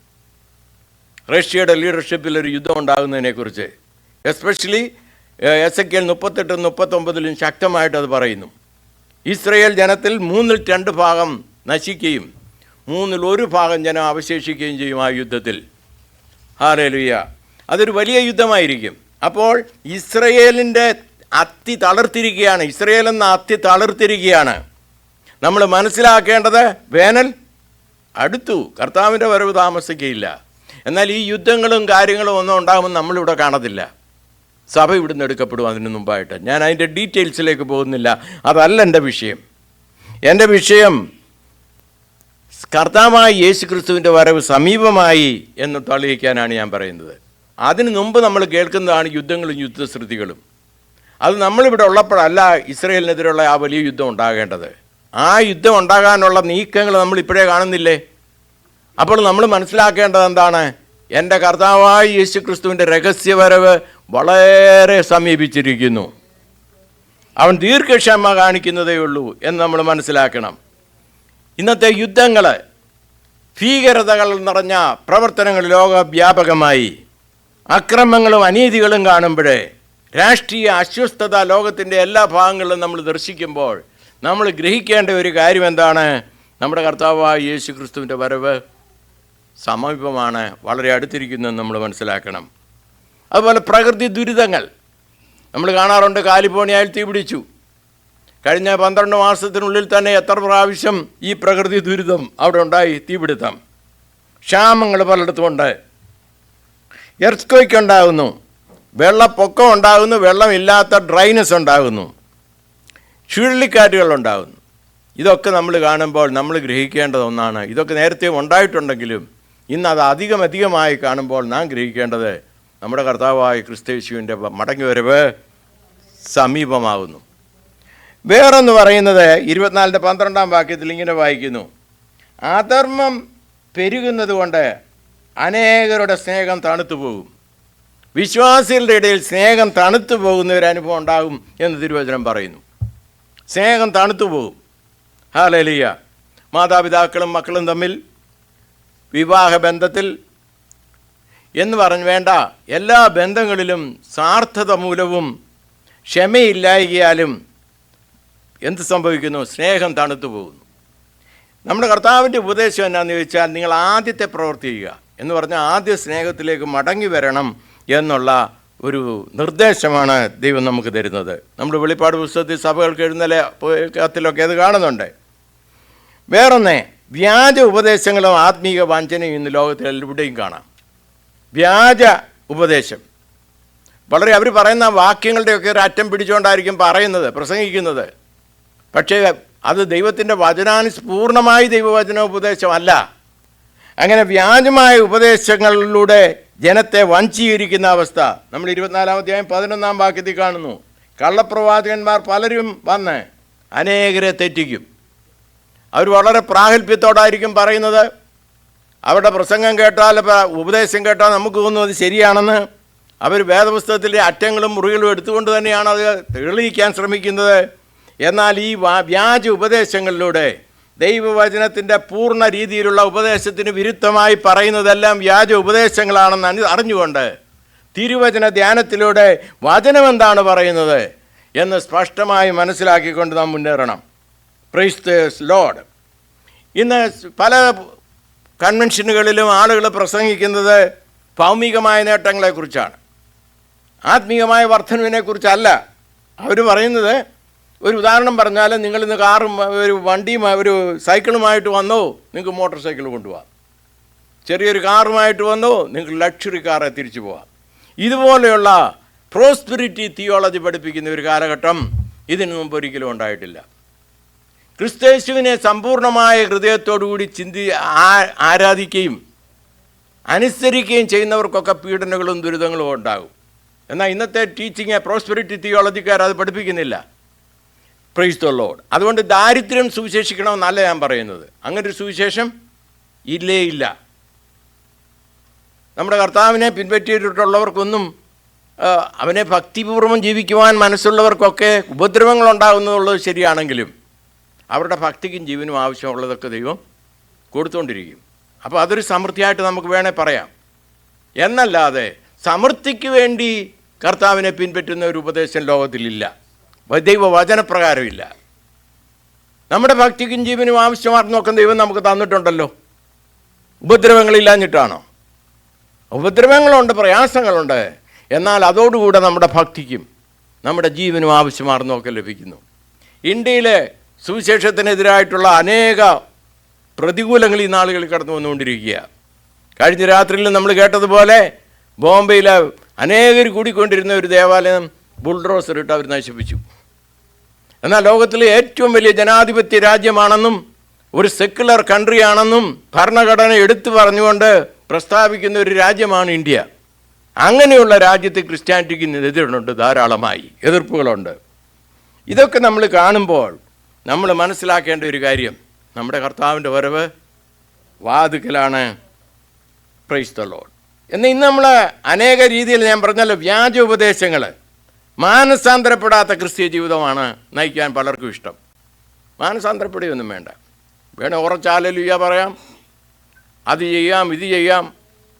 റഷ്യയുടെ ലീഡർഷിപ്പിൽ ഒരു യുദ്ധം ഉണ്ടാകുന്നതിനെക്കുറിച്ച് എസ്പെഷ്യലി എസെക്കിയേൽ 38, 39 ശക്തമായിട്ട് അത് പറയുന്നു. ഇസ്രയേൽ ജനത്തിൽ 2/3 ഭാഗം നശിക്കുകയും 1/3 ഭാഗം ജനം അവശേഷിക്കുകയും ചെയ്യും ആ യുദ്ധത്തിൽ. ഹല്ലേലൂയ! അതൊരു വലിയ യുദ്ധമായിരിക്കും. അപ്പോൾ ഇസ്രയേലിൻ്റെ അത്തി തളർത്തിരിക്കുകയാണ്. ഇസ്രയേൽ എന്ന അത്തി തളർത്തിരിക്കുകയാണ്. നമ്മൾ മനസ്സിലാക്കേണ്ടത് വേനൽ അടുത്തു, കർത്താവിൻ്റെ വരവ് താമസിക്കുകയില്ല. എന്നാൽ ഈ യുദ്ധങ്ങളും കാര്യങ്ങളും ഒന്നും ഉണ്ടാകുമെന്ന് നമ്മളിവിടെ കാണത്തില്ല. സഭ ഇവിടുന്ന് എടുക്കപ്പെടും അതിന് മുമ്പായിട്ട്. ഞാൻ അതിൻ്റെ ഡീറ്റെയിൽസിലേക്ക് പോകുന്നില്ല, അതല്ല എൻ്റെ വിഷയം. എൻ്റെ വിഷയം കർത്താവായ യേശു ക്രിസ്തുവിൻ്റെ വരവ് സമീപമായി എന്ന് തെളിയിക്കാനാണ് ഞാൻ പറയുന്നത്. അതിനു മുമ്പ് നമ്മൾ കേൾക്കുന്നതാണ് യുദ്ധങ്ങളും യുദ്ധശ്രുതികളും. അത് നമ്മളിവിടെ ഉള്ളപ്പോഴല്ല ഇസ്രയേലിനെതിരെയുള്ള ആ വലിയ യുദ്ധം ഉണ്ടാകേണ്ടത്. ആ യുദ്ധം ഉണ്ടാകാനുള്ള നീക്കങ്ങൾ നമ്മളിപ്പോഴേ കാണുന്നില്ലേ? അപ്പോൾ നമ്മൾ മനസ്സിലാക്കേണ്ടത് എന്താണ്? എൻ്റെ കർത്താവായ യേശു ക്രിസ്തുവിൻ്റെ രഹസ്യവരവ് വളരെ സമീപിച്ചിരിക്കുന്നു. അവൻ ദീർഘക്ഷമ കാണിക്കുന്നതേ ഉള്ളൂ എന്ന് നമ്മൾ മനസ്സിലാക്കണം. ഇന്നത്തെ യുദ്ധങ്ങൾ, ഭീകരതകൾ നിറഞ്ഞ പ്രവർത്തനങ്ങൾ ലോകവ്യാപകമായി, അക്രമങ്ങളും അനീതികളും കാണുമ്പോഴേ, രാഷ്ട്രീയ അസ്വസ്ഥത ലോകത്തിൻ്റെ എല്ലാ ഭാഗങ്ങളിലും നമ്മൾ ദർശിക്കുമ്പോൾ നമ്മൾ ഗ്രഹിക്കേണ്ട ഒരു കാര്യം എന്താണ്? നമ്മുടെ കർത്താവായ യേശു ക്രിസ്തുവിൻ്റെ വരവ് സമീപമാണ്, വളരെ അടുത്തിരിക്കുന്നതെന്ന് നമ്മൾ മനസ്സിലാക്കണം. അതുപോലെ പ്രകൃതി ദുരിതങ്ങൾ നമ്മൾ കാണാറുണ്ട്. കാലിഫോർണിയയിൽ തീപിടിച്ചു. കഴിഞ്ഞ 12 മാസത്തിനുള്ളിൽ തന്നെ എത്ര പ്രാവശ്യം ഈ പ്രകൃതി ദുരിതം അവിടെ ഉണ്ടായി, തീപിടുത്തം. ക്ഷാമങ്ങൾ പലയിടത്തുമുണ്ട്. എർത്ത്ക്വേക്ക് ഉണ്ടാകുന്നു, വെള്ളപ്പൊക്കം ഉണ്ടാകുന്നു, വെള്ളമില്ലാത്ത ഡ്രൈനസ് ഉണ്ടാകുന്നു, ചുഴലിക്കാറ്റുകൾ ഉണ്ടാകുന്നു. ഇതൊക്കെ നമ്മൾ കാണുമ്പോൾ നമ്മൾ ഗ്രഹിക്കേണ്ടത് ഒന്നാണ്. ഇതൊക്കെ നേരത്തെ ഉണ്ടായിട്ടുണ്ടെങ്കിലും ഇന്ന് അത് അധികമായി കാണുമ്പോൾ നാം ഗ്രഹിക്കേണ്ടത് നമ്മുടെ കർത്താവായ ക്രിസ്തുയേശുവിൻ്റെ മടങ്ങിവരവ് സമീപമാകുന്നു. വേറൊന്ന് പറയുന്നത് 24-12 വാക്യത്തിൽ ഇങ്ങനെ വായിക്കുന്നു, അധർമ്മം പെരുകുന്നത് കൊണ്ട് അനേകരുടെ സ്നേഹം തണുത്തു പോകും. വിശ്വാസികളുടെ ഇടയിൽ സ്നേഹം തണുത്തു പോകുന്ന ഒരു അനുഭവം ഉണ്ടാകും എന്ന് തിരുവചനം പറയുന്നു. സ്നേഹം തണുത്തു പോകും. ഹല്ലേലൂയ. മാതാപിതാക്കളും മക്കളും തമ്മിൽ വിവാഹബന്ധത്തിൽ എന്ന് പറഞ്ഞു വേണ്ട, എല്ലാ ബന്ധങ്ങളിലും സ്വാർത്ഥത മൂലവും ക്ഷമയില്ലായ്കയാലും എന്ത് സംഭവിക്കുന്നു? സ്നേഹം തണുത്തു പോകുന്നു. നമ്മുടെ കർത്താവിൻ്റെ ഉപദേശം എന്നാന്ന് ചോദിച്ചാൽ, നിങ്ങൾ ആദ്യത്തെ പ്രവൃത്തി ചെയ്യുക എന്ന് പറഞ്ഞാൽ ആദ്യ സ്നേഹത്തിലേക്ക് മടങ്ങി വരണം എന്നുള്ള ഒരു നിർദ്ദേശമാണ് ദൈവം നമുക്ക് തരുന്നത്. നമ്മുടെ വെളിപ്പാട് പുസ്തകത്തിൽ സഭകൾക്ക് എഴുന്നേല കത്തിലൊക്കെ അത് കാണുന്നുണ്ട്. വേറൊന്ന്, വ്യാജ ഉപദേശങ്ങളും ആത്മീക വഞ്ചനയും ഇന്ന് ലോകത്തിൽ എവിടെയും കാണാം. വ്യാജ ഉപദേശം വളരെ അവർ പറയുന്ന വാക്യങ്ങളുടെയൊക്കെ ഒരു അറ്റം പിടിച്ചുകൊണ്ടായിരിക്കും പറയുന്നത്, പ്രസംഗിക്കുന്നത്. പക്ഷേ അത് ദൈവത്തിൻ്റെ പൂർണ്ണമായി ദൈവവചന ഉപദേശമല്ല. അങ്ങനെ വ്യാജമായ ഉപദേശങ്ങളിലൂടെ ജനത്തെ വഞ്ചീകരിക്കുന്ന അവസ്ഥ നമ്മൾ 24-11 വാക്യത്തിൽ കാണുന്നു. കള്ളപ്രവാചകന്മാർ പലരും വന്ന് അനേകരെ തെറ്റിക്കും. അവർ വളരെ പ്രാഗൽഭ്യത്തോടായിരിക്കും പറയുന്നത്. അവരുടെ പ്രസംഗം കേട്ടാൽ, ഉപദേശം കേട്ടാൽ നമുക്ക് തോന്നുന്നു അത് ശരിയാണെന്ന്. അവർ വേദപുസ്തകത്തിലെ അറ്റങ്ങളും മുറികളും എടുത്തുകൊണ്ട് തന്നെയാണ് അത് തെളിയിക്കാൻ ശ്രമിക്കുന്നത്. എന്നാൽ ഈ വ്യാജ ഉപദേശങ്ങളിലൂടെ ദൈവവചനത്തിൻ്റെ പൂർണ്ണ രീതിയിലുള്ള ഉപദേശത്തിന് വിരുദ്ധമായി പറയുന്നതെല്ലാം വ്യാജ ഉപദേശങ്ങളാണെന്ന് അറിഞ്ഞുകൊണ്ട് തിരുവചന ധ്യാനത്തിലൂടെ വചനം എന്താണ് പറയുന്നത് എന്ന് സ്പഷ്ടമായി മനസ്സിലാക്കിക്കൊണ്ട് നാം മുന്നേറണം. Price the Lord. ഇന്ന് പല കൺവെൻഷനുകളിലും ആളുകൾ പ്രസംഗിക്കുന്നത് ഭൗമികമായ നേട്ടങ്ങളെക്കുറിച്ചാണ്, ആത്മീയമായ വർധനവിനെക്കുറിച്ചല്ല. അവർ പറയുന്നത്, ഒരു ഉദാഹരണം പറഞ്ഞാൽ, നിങ്ങളിന്ന് കാറും ഒരു വണ്ടിയും ഒരു സൈക്കിളുമായിട്ട് വന്നോ, നിങ്ങൾക്ക് മോട്ടോർ സൈക്കിൾ കൊണ്ടുപോകാം. ചെറിയൊരു കാറുമായിട്ട് വന്നോ, നിങ്ങൾക്ക് ലക്ഷറി കാറെ തിരിച്ചു പോകാം. ഇതുപോലെയുള്ള പ്രോസ്പെരിറ്റി തിയോളജി പഠിപ്പിക്കുന്ന ഒരു കാലഘട്ടം ഇതിനു മുമ്പ് ഒരിക്കലും ഉണ്ടായിട്ടില്ല. ക്രിസ്തയേശുവിനെ സമ്പൂർണ്ണമായ ഹൃദയത്തോടുകൂടി ആരാധിക്കുകയും അനുസരിക്കുകയും ചെയ്യുന്നവർക്കൊക്കെ പീഡനങ്ങളും ദുരിതങ്ങളും ഉണ്ടാകും. എന്നാൽ ഇന്നത്തെ ടീച്ചിങ് പ്രോസ്പെരിറ്റി തിയോളജിക്കാർ അത് പഠിപ്പിക്കുന്നില്ല. Price the Lord. അതുകൊണ്ട് ദാരിദ്ര്യം സുവിശേഷിക്കണമെന്നല്ല ഞാൻ പറയുന്നത്. അങ്ങനൊരു സുവിശേഷം ഇല്ലേ ഇല്ല. നമ്മുടെ കർത്താവിനെ പിൻപറ്റിയിട്ടുള്ളവർക്കൊന്നും, അവനെ ഭക്തിപൂർവ്വം ജീവിക്കുവാൻ മനസ്സുള്ളവർക്കൊക്കെ ഉപദ്രവങ്ങളുണ്ടാകുന്നുള്ളത് ശരിയാണെങ്കിലും അവരുടെ ഭക്തിക്കും ജീവനും ആവശ്യമുള്ളതൊക്കെ ദൈവം കൊടുത്തുകൊണ്ടിരിക്കും. അപ്പോൾ അതൊരു സമൃദ്ധിയായിട്ട് നമുക്ക് വേണേൽ പറയാം. എന്നല്ലാതെ സമൃദ്ധിക്ക് വേണ്ടി കർത്താവിനെ പിൻപറ്റുന്ന ഒരു ഉപദേശം ലോകത്തിലില്ല, ദൈവവചനപ്രകാരമില്ല. നമ്മുടെ ഭക്തിക്കും ജീവനും ആവശ്യമാർന്നൊക്കെ ദൈവം നമുക്ക് തന്നിട്ടുണ്ടല്ലോ. ഉപദ്രവങ്ങളില്ലാഞ്ഞിട്ടാണോ? ഉപദ്രവങ്ങളുണ്ട്, പ്രയാസങ്ങളുണ്ട്. എന്നാൽ അതോടുകൂടെ നമ്മുടെ ഭക്തിക്കും നമ്മുടെ ജീവനും ആവശ്യമാർന്നൊക്കെ ലഭിക്കുന്നു. ഇന്ത്യയിലെ സുവിശേഷത്തിനെതിരായിട്ടുള്ള അനേക പ്രതികൂലങ്ങൾ ഈ നാളുകളിൽ കടന്നു വന്നുകൊണ്ടിരിക്കുക. കഴിഞ്ഞ രാത്രിയിൽ നമ്മൾ കേട്ടതുപോലെ ബോംബെയിലെ അനേകർ കൂടിക്കൊണ്ടിരുന്ന ഒരു ദേവാലയം ബുൾഡോസർ ഇട്ട് അവർ നശിപ്പിച്ചു. എന്നാൽ ലോകത്തിലെ ഏറ്റവും വലിയ ജനാധിപത്യ രാജ്യമാണെന്നും ഒരു സെക്യുലർ കൺട്രിയാണെന്നും ഭരണഘടന എടുത്തു പറഞ്ഞുകൊണ്ട് പ്രസ്താവിക്കുന്ന ഒരു രാജ്യമാണ് ഇന്ത്യ. അങ്ങനെയുള്ള രാജ്യത്ത് ക്രിസ്ത്യാനിറ്റിക്ക് എതിരുണ്ട്, ധാരാളമായി എതിർപ്പുകളുണ്ട്. ഇതൊക്കെ നമ്മൾ കാണുമ്പോൾ നമ്മൾ മനസ്സിലാക്കേണ്ട ഒരു കാര്യം, നമ്മുടെ കർത്താവിൻ്റെ വരവ് വാതിക്കലാണ്. Price the Lord. എന്നാൽ ഇന്ന് നമ്മൾ അനേക രീതിയിൽ ഞാൻ പറഞ്ഞല്ലോ, വ്യാജ ഉപദേശങ്ങൾ, മാനസാന്തരപ്പെടാത്ത ക്രിസ്തീയ ജീവിതമാണ് നയിക്കാൻ പലർക്കും ഇഷ്ടം. മാനസാന്തരപ്പെടുകയൊന്നും വേണ്ട, വേണേൽ ഉറച്ച ഹല്ലേലൂയ പറയാം, അത് ചെയ്യാം, ഇത് ചെയ്യാം,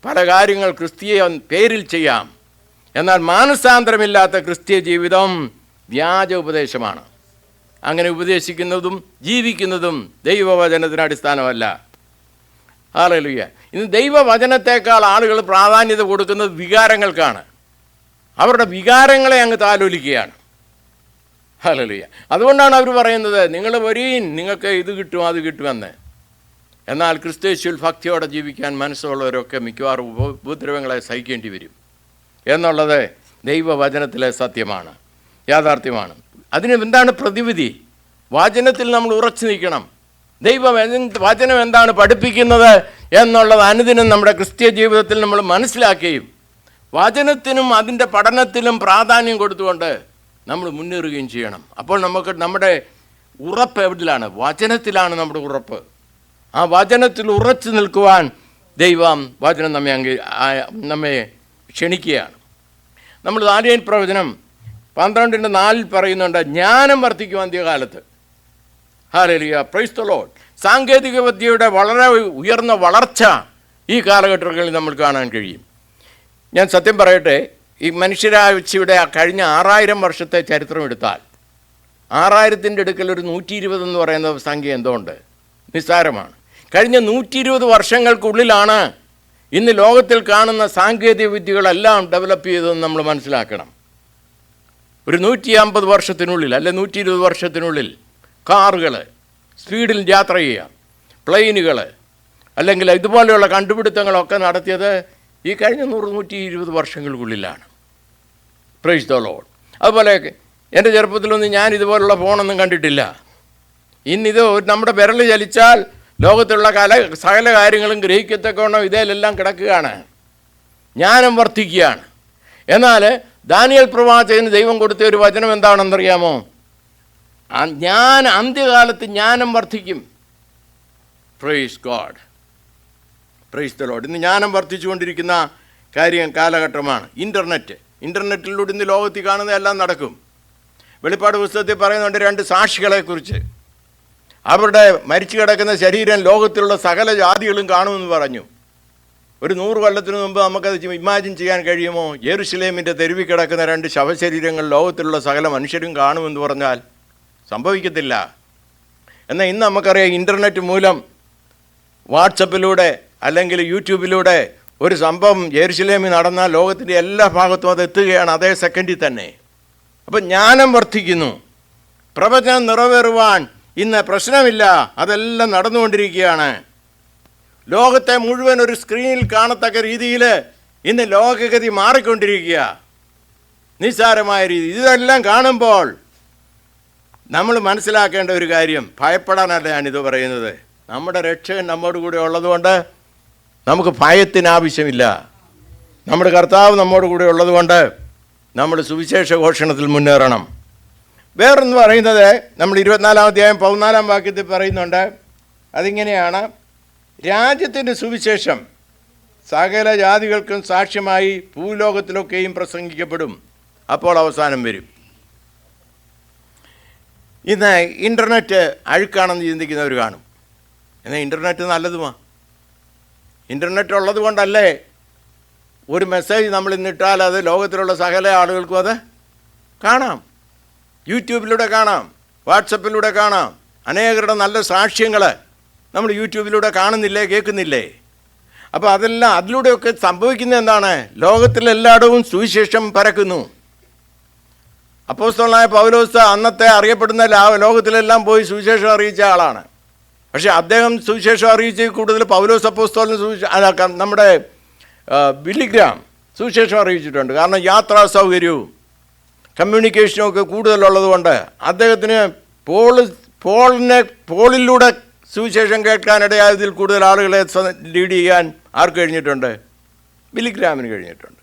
പല കാര്യങ്ങൾ ക്രിസ്തീയ പേരിൽ ചെയ്യാം. എന്നാൽ മാനസാന്തരമില്ലാത്ത ക്രിസ്തീയ ജീവിതം വ്യാജ ഉപദേശമാണ്. അങ്ങനെ ഉപദേശിക്കുന്നതും ജീവിക്കുന്നതും ദൈവവചനത്തിന് അടിസ്ഥാനമല്ല. ഹല്ലേലൂയ. ഇന്ന് ദൈവവചനത്തേക്കാൾ ആളുകൾ പ്രാധാന്യത കൊടുക്കുന്നത് വികാരങ്ങൾക്കാണ്. അവരുടെ വികാരങ്ങളെ അങ്ങ് താലോലിക്കുകയാണ്. ഹല്ലേലൂയ. അതുകൊണ്ടാണ് അവർ പറയുന്നത്, നിങ്ങൾ വരീൻ, നിങ്ങൾക്ക് ഇത് കിട്ടും അത് കിട്ടുമെന്ന്. എന്നാൽ ക്രിസ്തയേശുവിൽ ഭക്തിയോടെ ജീവിക്കാൻ മനസ്സുള്ളവരൊക്കെ മിക്കവാറും ഉപദ്രവങ്ങളെ സഹിക്കേണ്ടി വരും എന്നുള്ളത് ദൈവവചനത്തിലെ സത്യമാണ്, യാഥാർത്ഥ്യമാണ്. അതിന് എന്താണ് പ്രതിവിധി? വചനത്തിൽ നമ്മൾ ഉറച്ചു നിൽക്കണം. വചനം എന്താണ് പഠിപ്പിക്കുന്നത് എന്നുള്ളത് അനുദിനം നമ്മുടെ ക്രിസ്തീയ ജീവിതത്തിൽ നമ്മൾ മനസ്സിലാക്കുകയും വചനത്തിനും അതിൻ്റെ പഠനത്തിലും പ്രാധാന്യം കൊടുത്തുകൊണ്ട് നമ്മൾ മുന്നേറുകയും ചെയ്യണം. അപ്പോൾ നമുക്ക് നമ്മുടെ ഉറപ്പ് എവിടെയാണ്? വചനത്തിലാണ് നമ്മുടെ ഉറപ്പ്. ആ വചനത്തിൽ ഉറച്ചു നിൽക്കുവാൻ ദൈവം വചനം നമ്മെ ക്ഷണിക്കുകയാണ്. നമ്മൾ ദാനിയേൽ പ്രവചനം 12:4 പറയുന്നുണ്ട്, ജ്ഞാനം വർദ്ധിക്കും അന്ത്യകാലത്ത്. Hallelujah, praise the Lord. സാങ്കേതിക വിദ്യയുടെ വളരെ ഉയർന്ന വളർച്ച ഈ കാലഘട്ടങ്ങളിൽ നമ്മൾ കാണാൻ കഴിയും. ഞാൻ സത്യം പറയട്ടെ, ഈ മനുഷ്യരാശിയുടെ കഴിഞ്ഞ 6000 വർഷത്തെ ചരിത്രം എടുത്താൽ 6000ൻ്റെ അടുക്കൽ ഒരു 120 എന്ന് പറയുന്ന സംഖ്യ എന്തുകൊണ്ട് നിസ്സാരമാണ്. കഴിഞ്ഞ 120 വർഷങ്ങൾക്കുള്ളിലാണ് ഇന്ന് ലോകത്തിൽ കാണുന്ന സാങ്കേതിക വിദ്യകളെല്ലാം ഡെവലപ്പ് ചെയ്തതെന്ന് നമ്മൾ മനസ്സിലാക്കണം. ഒരു 150 വർഷത്തിനുള്ളിൽ അല്ലെ 120 വർഷത്തിനുള്ളിൽ കാറുകൾ, സ്പീഡിൽ യാത്ര ചെയ്യുക, പ്ലെയിനുകൾ, അല്ലെങ്കിൽ ഇതുപോലെയുള്ള കണ്ടുപിടുത്തങ്ങളൊക്കെ നടത്തിയത് ഈ കഴിഞ്ഞ 100-120 വർഷങ്ങൾക്കുള്ളിലാണ്. Price the Lord. അതുപോലെ എൻ്റെ ചെറുപ്പത്തിലൊന്നും ഞാൻ ഇതുപോലുള്ള ഫോണൊന്നും കണ്ടിട്ടില്ല. ഇന്നിത് നമ്മുടെ വിരൽ ചലിച്ചാൽ ലോകത്തുള്ള സകല കാര്യങ്ങളും ഗ്രഹിക്കത്തക്കവണ്ണം ഇതിലെല്ലാം കിടക്കുകയാണ്. ജ്ഞാനം വർദ്ധിക്കുകയാണ്. എന്നാൽ ദാനിയേൽ പ്രവാചകന് ദൈവം കൊടുത്ത ഒരു വചനം എന്താണെന്നറിയാമോ? അന്ത്യകാലത്ത് ജ്ഞാനം വർദ്ധിക്കും. Praise God, price the Lord. ഇന്ന് ജ്ഞാനം വർദ്ധിച്ചുകൊണ്ടിരിക്കുന്ന കാലഘട്ടമാണ് ഇൻ്റർനെറ്റിലൂടെ ഇന്ന് ലോകത്തിൽ കാണുന്ന എല്ലാം നടക്കും. വെളിപ്പാട് പുസ്തകത്തിൽ പറയുന്നുണ്ട് 2 സാക്ഷികളെക്കുറിച്ച്. അവരുടെ മരിച്ചു കിടക്കുന്ന ശരീരം ലോകത്തിലുള്ള സകല ജാതികളും കാണുമെന്ന് പറഞ്ഞു. ഒരു 100 കൊല്ലത്തിന് മുമ്പ് നമുക്കത് ഇമാജിൻ ചെയ്യാൻ കഴിയുമോ? യെരുശലേമിൻ്റെ തെരുവിൽ കിടക്കുന്ന 2 ശവശരീരങ്ങൾ ലോകത്തിലുള്ള സകല മനുഷ്യരും കാണുമെന്ന് പറഞ്ഞാൽ സംഭവിക്കത്തില്ല. എന്നാൽ ഇന്ന് നമുക്കറിയാം, ഇൻ്റർനെറ്റ് മൂലം വാട്സപ്പിലൂടെ അല്ലെങ്കിൽ യൂട്യൂബിലൂടെ ഒരു സംഭവം യെരുശലേമിൽ നടന്നാൽ ലോകത്തിൻ്റെ എല്ലാ ഭാഗത്തും അത് എത്തുകയാണ് അതേ സെക്കൻഡിൽ തന്നെ. അപ്പം ജ്ഞാനം വർദ്ധിക്കുന്നു. പ്രവചനം നിറവേറുവാൻ ഇന്ന് പ്രശ്നമില്ല, അതെല്ലാം നടന്നുകൊണ്ടിരിക്കുകയാണ്. ലോകത്തെ മുഴുവൻ ഒരു സ്ക്രീനിൽ കാണത്തക്ക രീതിയിൽ ഇന്ന് ലോകഗതി മാറിക്കൊണ്ടിരിക്കുക, നിസ്സാരമായ രീതി. ഇതെല്ലാം കാണുമ്പോൾ നമ്മൾ മനസ്സിലാക്കേണ്ട ഒരു കാര്യം, ഭയപ്പെടാനല്ല ഞാനിത് പറയുന്നത്. നമ്മുടെ രക്ഷകൻ നമ്മോട് കൂടെ ഉള്ളതുകൊണ്ട് നമുക്ക് ഭയത്തിന് ആവശ്യമില്ല. നമ്മുടെ കർത്താവ് നമ്മോട് കൂടെ ഉള്ളതുകൊണ്ട് നമ്മൾ സുവിശേഷ ഘോഷണത്തിൽ മുന്നേറണം. വേറൊന്ന് പറയുന്നത്, നമ്മൾ 24-ാം അധ്യായം 14-ാം വാക്യത്തിൽ പറയുന്നുണ്ട്. അതിങ്ങനെയാണ്, രാജ്യത്തിൻ്റെ സുവിശേഷം സകല ജാതികൾക്കും സാക്ഷ്യമായി ഭൂലോകത്തിലൊക്കെയും പ്രസംഗിക്കപ്പെടും, അപ്പോൾ അവസാനം വരും. ഇന്ന് ഇൻ്റർനെറ്റ് അഴുക്കാണെന്ന് ചിന്തിക്കുന്നവർ കാണും. എന്നാൽ ഇൻ്റർനെറ്റ് നല്ലതുമാണ്. ഇൻ്റർനെറ്റ് ഉള്ളത് കൊണ്ടല്ലേ ഒരു മെസ്സേജ് നമ്മൾ ഇന്നിട്ടാൽ അത് ലോകത്തിലുള്ള സകല ആളുകൾക്കും അത് കാണാം. യൂട്യൂബിലൂടെ കാണാം, വാട്സപ്പിലൂടെ കാണാം. അനേകരുടെ നല്ല സാക്ഷ്യങ്ങൾ നമ്മൾ യൂട്യൂബിലൂടെ കാണുന്നില്ലേ, കേൾക്കുന്നില്ലേ? അപ്പോൾ അതിലൂടെയൊക്കെ സംഭവിക്കുന്നത് എന്താണ്? ലോകത്തിലെല്ലായിടവും സുവിശേഷം പരക്കുന്നു. അപ്പോസ്തലനായ പൗലോസ് അന്നത്തെ അറിയപ്പെടുന്ന ലോകത്തിലെല്ലാം പോയി സുവിശേഷം അറിയിച്ച ആളാണ്. പക്ഷേ അദ്ദേഹം സുവിശേഷം അറിയിച്ച് കൂടുതൽ പൗലോസ് അപ്പോസ്തലൻ നമ്മുടെ ബില്ലിഗ്രാം സുവിശേഷം അറിയിച്ചിട്ടുണ്ട്. കാരണം യാത്രാ സൗകര്യവും കമ്മ്യൂണിക്കേഷനും ഒക്കെ കൂടുതലുള്ളത് കൊണ്ട് അദ്ദേഹത്തിന് പോളിലൂടെ സുവിശേഷം കേൾക്കാനിടയായതിൽ കൂടുതൽ ആളുകളെ ലീഡ് ചെയ്യാൻ ആർക്ക് കഴിഞ്ഞിട്ടുണ്ട്? ബില്ലിഗ്രാമിന് കഴിഞ്ഞിട്ടുണ്ട്.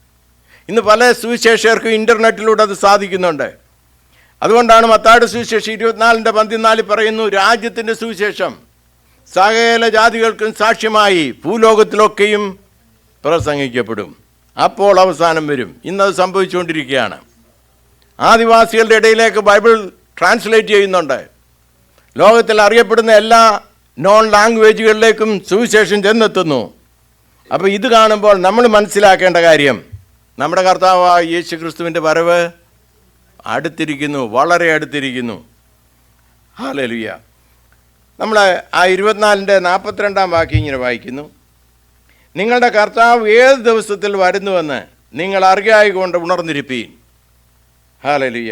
ഇന്ന് പല സുവിശേഷകർക്കും ഇൻ്റർനെറ്റിലൂടെ അത് സാധിക്കുന്നുണ്ട്. അതുകൊണ്ടാണ് മത്തായിയുടെ സുവിശേഷം 24-14 പറയുന്നു, രാജ്യത്തിൻ്റെ സുവിശേഷം സകല ജാതികൾക്കും സാക്ഷ്യമായി ഭൂലോകത്തിലൊക്കെയും പ്രസംഗിക്കപ്പെടും, അപ്പോൾ അവസാനം വരും. ഇന്നത് സംഭവിച്ചുകൊണ്ടിരിക്കുകയാണ്. ആദിവാസികളുടെ ഇടയിലേക്ക് ബൈബിൾ ട്രാൻസ്ലേറ്റ് ചെയ്യുന്നുണ്ട്. ലോകത്തിൽ അറിയപ്പെടുന്ന എല്ലാ നോൺ ലാംഗ്വേജുകളിലേക്കും സുവിശേഷം ചെന്നെത്തുന്നു. അപ്പോൾ ഇത് കാണുമ്പോൾ നമ്മൾ മനസ്സിലാക്കേണ്ട കാര്യം, നമ്മുടെ കർത്താവായ യേശു ക്രിസ്തുവിൻ്റെ വരവ് അടുത്തിരിക്കുന്നു, വളരെ അടുത്തിരിക്കുന്നു. ഹല്ലേലൂയ. നമ്മൾ ആ 24-42 വാക്യം ഇങ്ങനെ വായിക്കുന്നു, നിങ്ങളുടെ കർത്താവ് ഏത് ദിവസത്തിൽ വരുന്നുവെന്ന് നിങ്ങൾ അറിയായിക്കൊണ്ട് ഉണർന്നിരിപ്പീൻ. Hallelujah,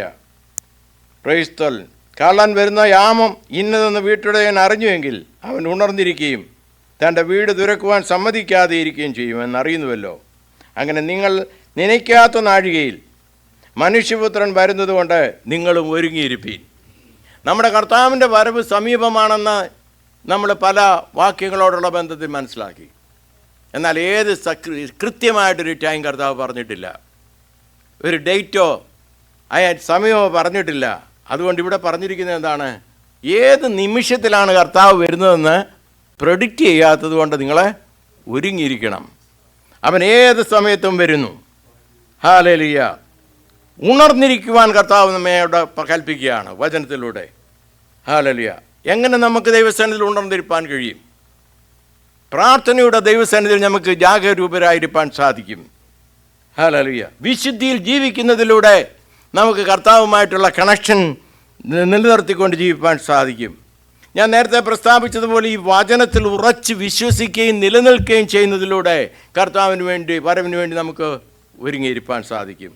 praise the Lord. കള്ളൻ വരുന്ന യാമം ഇന്നതെന്ന് വീട്ടുടയൻ അറിഞ്ഞുവെങ്കിൽ അവൻ ഉണർന്നിരിക്കുകയും തൻ്റെ വീട് തുറക്കുവാൻ സമ്മതിക്കാതെ ഇരിക്കുകയും ചെയ്യുമെന്നറിയുന്നുവല്ലോ. അങ്ങനെ നിങ്ങൾ നനയ്ക്കാത്ത നാഴികയിൽ മനുഷ്യപുത്രൻ വരുന്നതുകൊണ്ട് നിങ്ങളും ഒരുങ്ങിയിരിപ്പീൻ. നമ്മുടെ കർത്താവിൻ്റെ വരവ് സമീപമാണെന്ന് നമ്മൾ പല വാക്യങ്ങളോടുള്ള ബന്ധത്തിൽ മനസ്സിലാക്കി. എന്നാൽ കൃത്യമായിട്ടൊരു ടൈം കർത്താവ് പറഞ്ഞിട്ടില്ല. ഒരു ഡേറ്റോ സമയമോ പറഞ്ഞിട്ടില്ല. അതുകൊണ്ട് ഇവിടെ പറഞ്ഞിരിക്കുന്നത് എന്താണ്? ഏത് നിമിഷത്തിലാണ് കർത്താവ് വരുന്നതെന്ന് പ്രെഡിക്റ്റ് ചെയ്യാത്തത് കൊണ്ട് നിങ്ങളെ ഒരുങ്ങിയിരിക്കണം. അവൻ ഏത് സമയത്തും വരുന്നു. ഹല്ലേലൂയ. ഉണർന്നിരിക്കുവാൻ കർത്താവ് നമ്മയോട് കൽപ്പിക്കുകയാണ് വചനത്തിലൂടെ. ഹല്ലേലൂയ. എങ്ങനെ നമുക്ക് ദൈവസന്നിധിയിൽ ഉണർന്നിരിപ്പാൻ കഴിയും? പ്രാർത്ഥനയുടെ ദൈവസന്നിധിയിൽ നമുക്ക് ജാഗരൂപരായിരിക്കാൻ സാധിക്കും. ഹല്ലേലൂയ. വിശുദ്ധിയിൽ ജീവിക്കുന്നതിലൂടെ നമുക്ക് കർത്താവുമായിട്ടുള്ള കണക്ഷൻ നിലനിർത്തിക്കൊണ്ട് ജീവിക്കാൻ സാധിക്കും. ഞാൻ നേരത്തെ പ്രസ്താവിച്ചതുപോലെ ഈ വചനത്തിൽ ഉറച്ച് വിശ്വസിക്കുകയും നിലനിൽക്കുകയും ചെയ്യുന്നതിലൂടെ കർത്താവിന് വേണ്ടി വരവിന് വേണ്ടി നമുക്ക് ഒരുങ്ങിയിരിക്കാൻ സാധിക്കും.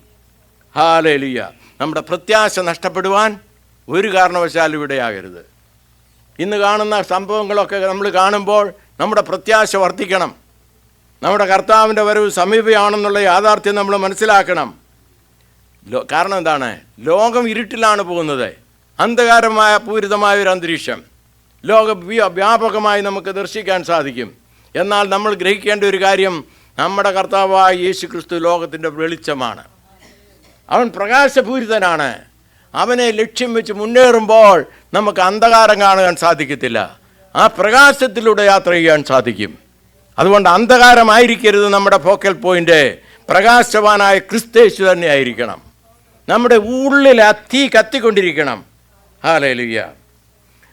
ഹല്ലേലൂയ. നമ്മുടെ പ്രത്യാശ നഷ്ടപ്പെടുവാൻ ഒരു കാരണവശാലും ഇവിടെയാകരുത്. ഇന്ന് കാണുന്ന സംഭവങ്ങളൊക്കെ നമ്മൾ കാണുമ്പോൾ നമ്മുടെ പ്രത്യാശ വർദ്ധിക്കണം. നമ്മുടെ കർത്താവിൻ്റെ വരവ് സമീപമാണെന്നുള്ള യാഥാർത്ഥ്യം നമ്മൾ മനസ്സിലാക്കണം. കാരണം എന്താണ്? ലോകം ഇരുട്ടിലാണ് പോകുന്നത്. അന്ധകാരമായ പൂരിതമായ ഒരു അന്തരീക്ഷം വ്യാപകമായി നമുക്ക് ദർശിക്കാൻ സാധിക്കും. എന്നാൽ നമ്മൾ ഗ്രഹിക്കേണ്ട ഒരു കാര്യം, നമ്മുടെ കർത്താവായ യേശു ക്രിസ്തു ലോകത്തിൻ്റെ വെളിച്ചമാണ്. അവൻ പ്രകാശപൂരിതനാണ്. അവനെ ലക്ഷ്യം വെച്ച് മുന്നേറുമ്പോൾ നമുക്ക് അന്ധകാരം കാണാൻ സാധിക്കത്തില്ല. ആ പ്രകാശത്തിലൂടെ യാത്ര ചെയ്യാൻ സാധിക്കും. അതുകൊണ്ട് അന്ധകാരമായിരിക്കരുത് നമ്മുടെ ഫോക്കൽ പോയിൻ്റ്. പ്രകാശവാനായ ക്രിസ്തേശു തന്നെ ആയിരിക്കണം. നമ്മുടെ ഉള്ളിൽ തീ കത്തിക്കൊണ്ടിരിക്കണം. ഹല്ലേലൂയ.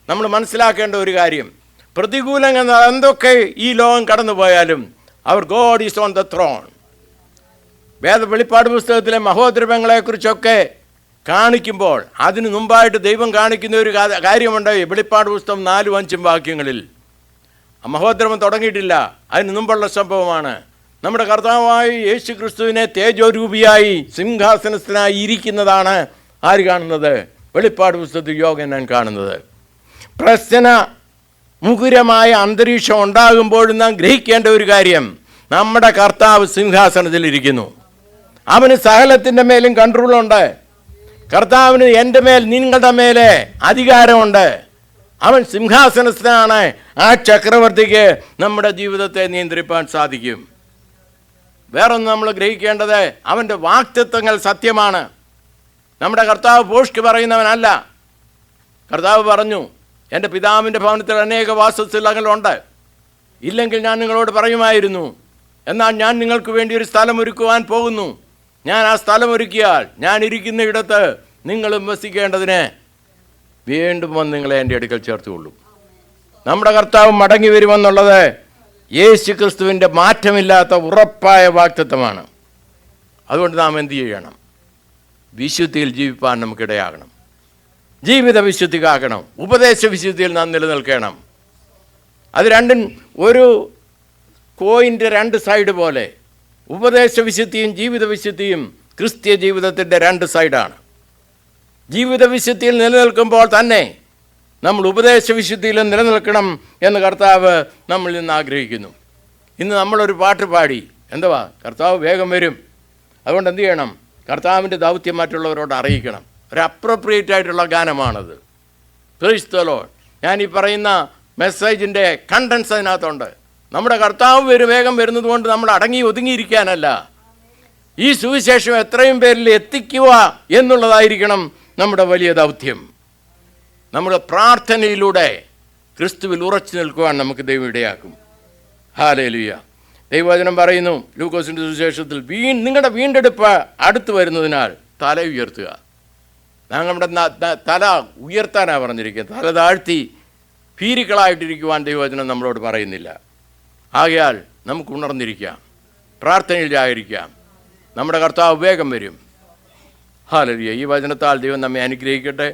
നമ്മൾ മനസ്സിലാക്കേണ്ട ഒരു കാര്യം, പ്രതികൂലങ്ങൾ എന്തൊക്കെ ഈ ലോകം കടന്നു പോയാലും അവർ God is on the throne. വെളിപ്പാട് പുസ്തകത്തിലെ മഹോദ്രവങ്ങളെക്കുറിച്ചൊക്കെ കാണിക്കുമ്പോൾ അതിന് മുമ്പായിട്ട് ദൈവം കാണിക്കുന്ന ഒരു കാര്യമുണ്ട്. വെളിപ്പാട് പുസ്തകം 4-5 വാക്യങ്ങളിൽ മഹോദ്രവം തുടങ്ങിയിട്ടില്ല, അതിന് മുമ്പുള്ള സംഭവമാണ്. നമ്മുടെ കർത്താവായ യേശു ക്രിസ്തുവിനെ തേജോരൂപിയായി സിംഹാസനസ്ഥനായി ഇരിക്കുന്നതാണ് ആര് കാണുന്നത്? വെളിപ്പാട് പുസ്തകത്തിൽ യോഹന്നാൻ കാണുന്നത്. പ്രശ്ന മുകുരമായ അന്തരീക്ഷം ഉണ്ടാകുമ്പോഴും നാം ഗ്രഹിക്കേണ്ട ഒരു കാര്യം, നമ്മുടെ കർത്താവ് സിംഹാസനത്തിലിരിക്കുന്നു. അവന് സകലത്തിൻ്റെ മേലും കൺട്രോളുണ്ട്. കർത്താവിന് എൻ്റെ മേൽ, നിങ്ങളുടെ മേലെ അധികാരമുണ്ട്. അവൻ സിംഹാസനസ്ഥനാണ്. ആ ചക്രവർത്തിക്ക് നമ്മുടെ ജീവിതത്തെ നിയന്ത്രിപ്പാൻ സാധിക്കും. വേറൊന്ന് നമ്മൾ ഗ്രഹിക്കേണ്ടത്, അവൻ്റെ വാക്തത്വങ്ങൾ സത്യമാണ്. നമ്മുടെ കർത്താവ് പോഷ്ക്ക് പറയുന്നവനല്ല. കർത്താവ് പറഞ്ഞു, എൻ്റെ പിതാവിൻ്റെ ഭവനത്തിൽ അനേക വാസസ്ഥലങ്ങളുണ്ട്, ഇല്ലെങ്കിൽ ഞാൻ നിങ്ങളോട് പറയുമായിരുന്നു. എന്നാൽ ഞാൻ നിങ്ങൾക്ക് വേണ്ടി ഒരു സ്ഥലം ഒരുക്കുവാൻ പോകുന്നു. ഞാൻ ആ സ്ഥലം ഒരുക്കിയാൽ ഞാൻ ഇരിക്കുന്ന ഇടത്ത് നിങ്ങളും വസിക്കേണ്ടതിന് വീണ്ടും വന്ന് നിങ്ങളെ എൻ്റെ അടുക്കൽ ചേർത്തുകൊള്ളും. നമ്മുടെ കർത്താവ് മടങ്ങി വരുമെന്നുള്ളത് യേശു ക്രിസ്തുവിൻ്റെ മാറ്റമില്ലാത്ത ഉറപ്പായ വാക്തത്വമാണ്. അതുകൊണ്ട് നാം എന്ത് ചെയ്യണം? വിശുദ്ധിയിൽ ജീവിപ്പാൻ നമുക്കിടയാകണം. ജീവിത വിശുദ്ധിക്കാക്കണം. ഉപദേശ വിശുദ്ധിയിൽ നാം നിലനിൽക്കണം. അത് രണ്ടും ഒരു കോയിൻ്റെ 2 സൈഡ് പോലെ. ഉപദേശ വിശുദ്ധിയും ജീവിത വിശുദ്ധിയും ക്രിസ്തീയ ജീവിതത്തിൻ്റെ 2 സൈഡാണ്. ജീവിത വിശുദ്ധിയിൽ നിലനിൽക്കുമ്പോൾ തന്നെ നമ്മൾ ഉപദേശ വിശുദ്ധിയിലും നിലനിൽക്കണം എന്ന് കർത്താവ് നമ്മളിൽ നിന്ന് ആഗ്രഹിക്കുന്നു. ഇന്ന് നമ്മളൊരു പാട്ട് പാടി, എന്തുവാ? കർത്താവ് വേഗം വരും. അതുകൊണ്ട് എന്ത് ചെയ്യണം? കർത്താവിൻ്റെ ദൗത്യം മറ്റുള്ളവരോട് അറിയിക്കണം. ഒരു അപ്രോപ്രിയേറ്റ് ആയിട്ടുള്ള ഗാനമാണത്. Price the Lord. ഞാൻ ഈ പറയുന്ന മെസ്സേജിൻ്റെ കണ്ടൻസ് അതിനകത്തുണ്ട്. നമ്മുടെ കർത്താവ് വേഗം വരുന്നത് കൊണ്ട് നമ്മൾ അടങ്ങി ഒതുങ്ങിയിരിക്കാനല്ല, ഈ സുവിശേഷം എത്രയും പേരിൽ എത്തിക്കുക എന്നുള്ളതായിരിക്കണം നമ്മുടെ വലിയ ദൗത്യം. നമ്മുടെ പ്രാർത്ഥനയിലൂടെ ക്രിസ്തുവിൽ ഉറച്ചു നിൽക്കുവാൻ നമുക്ക് ദൈവം ഇടയാക്കും. ഹല്ലേലൂയ. ദൈവവചനം പറയുന്നു ലൂക്കോസിൻ്റെ സുവിശേഷത്തിൽ, നിങ്ങളുടെ വീണ്ടെടുപ്പ് അടുത്ത് വരുന്നതിനാൽ തല ഉയർത്തുക. നമ്മുടെ തല ഉയർത്താനാണ് പറഞ്ഞിരിക്കുന്നത്. തല താഴ്ത്തി ഭീരുക്കളായിട്ടിരിക്കുവാൻ ദൈവവചനം നമ്മളോട് പറയുന്നില്ല. ആകയാൽ നമുക്ക് ഉണർന്നിരിക്കാം, പ്രാർത്ഥനയിൽ ആയിരിക്കാം. നമ്മുടെ കർത്താവ് വേഗം വരും. ഹല്ലേലൂയ. ഈ വചനത്താൽ ദൈവം നമ്മെ അനുഗ്രഹിക്കട്ടെ.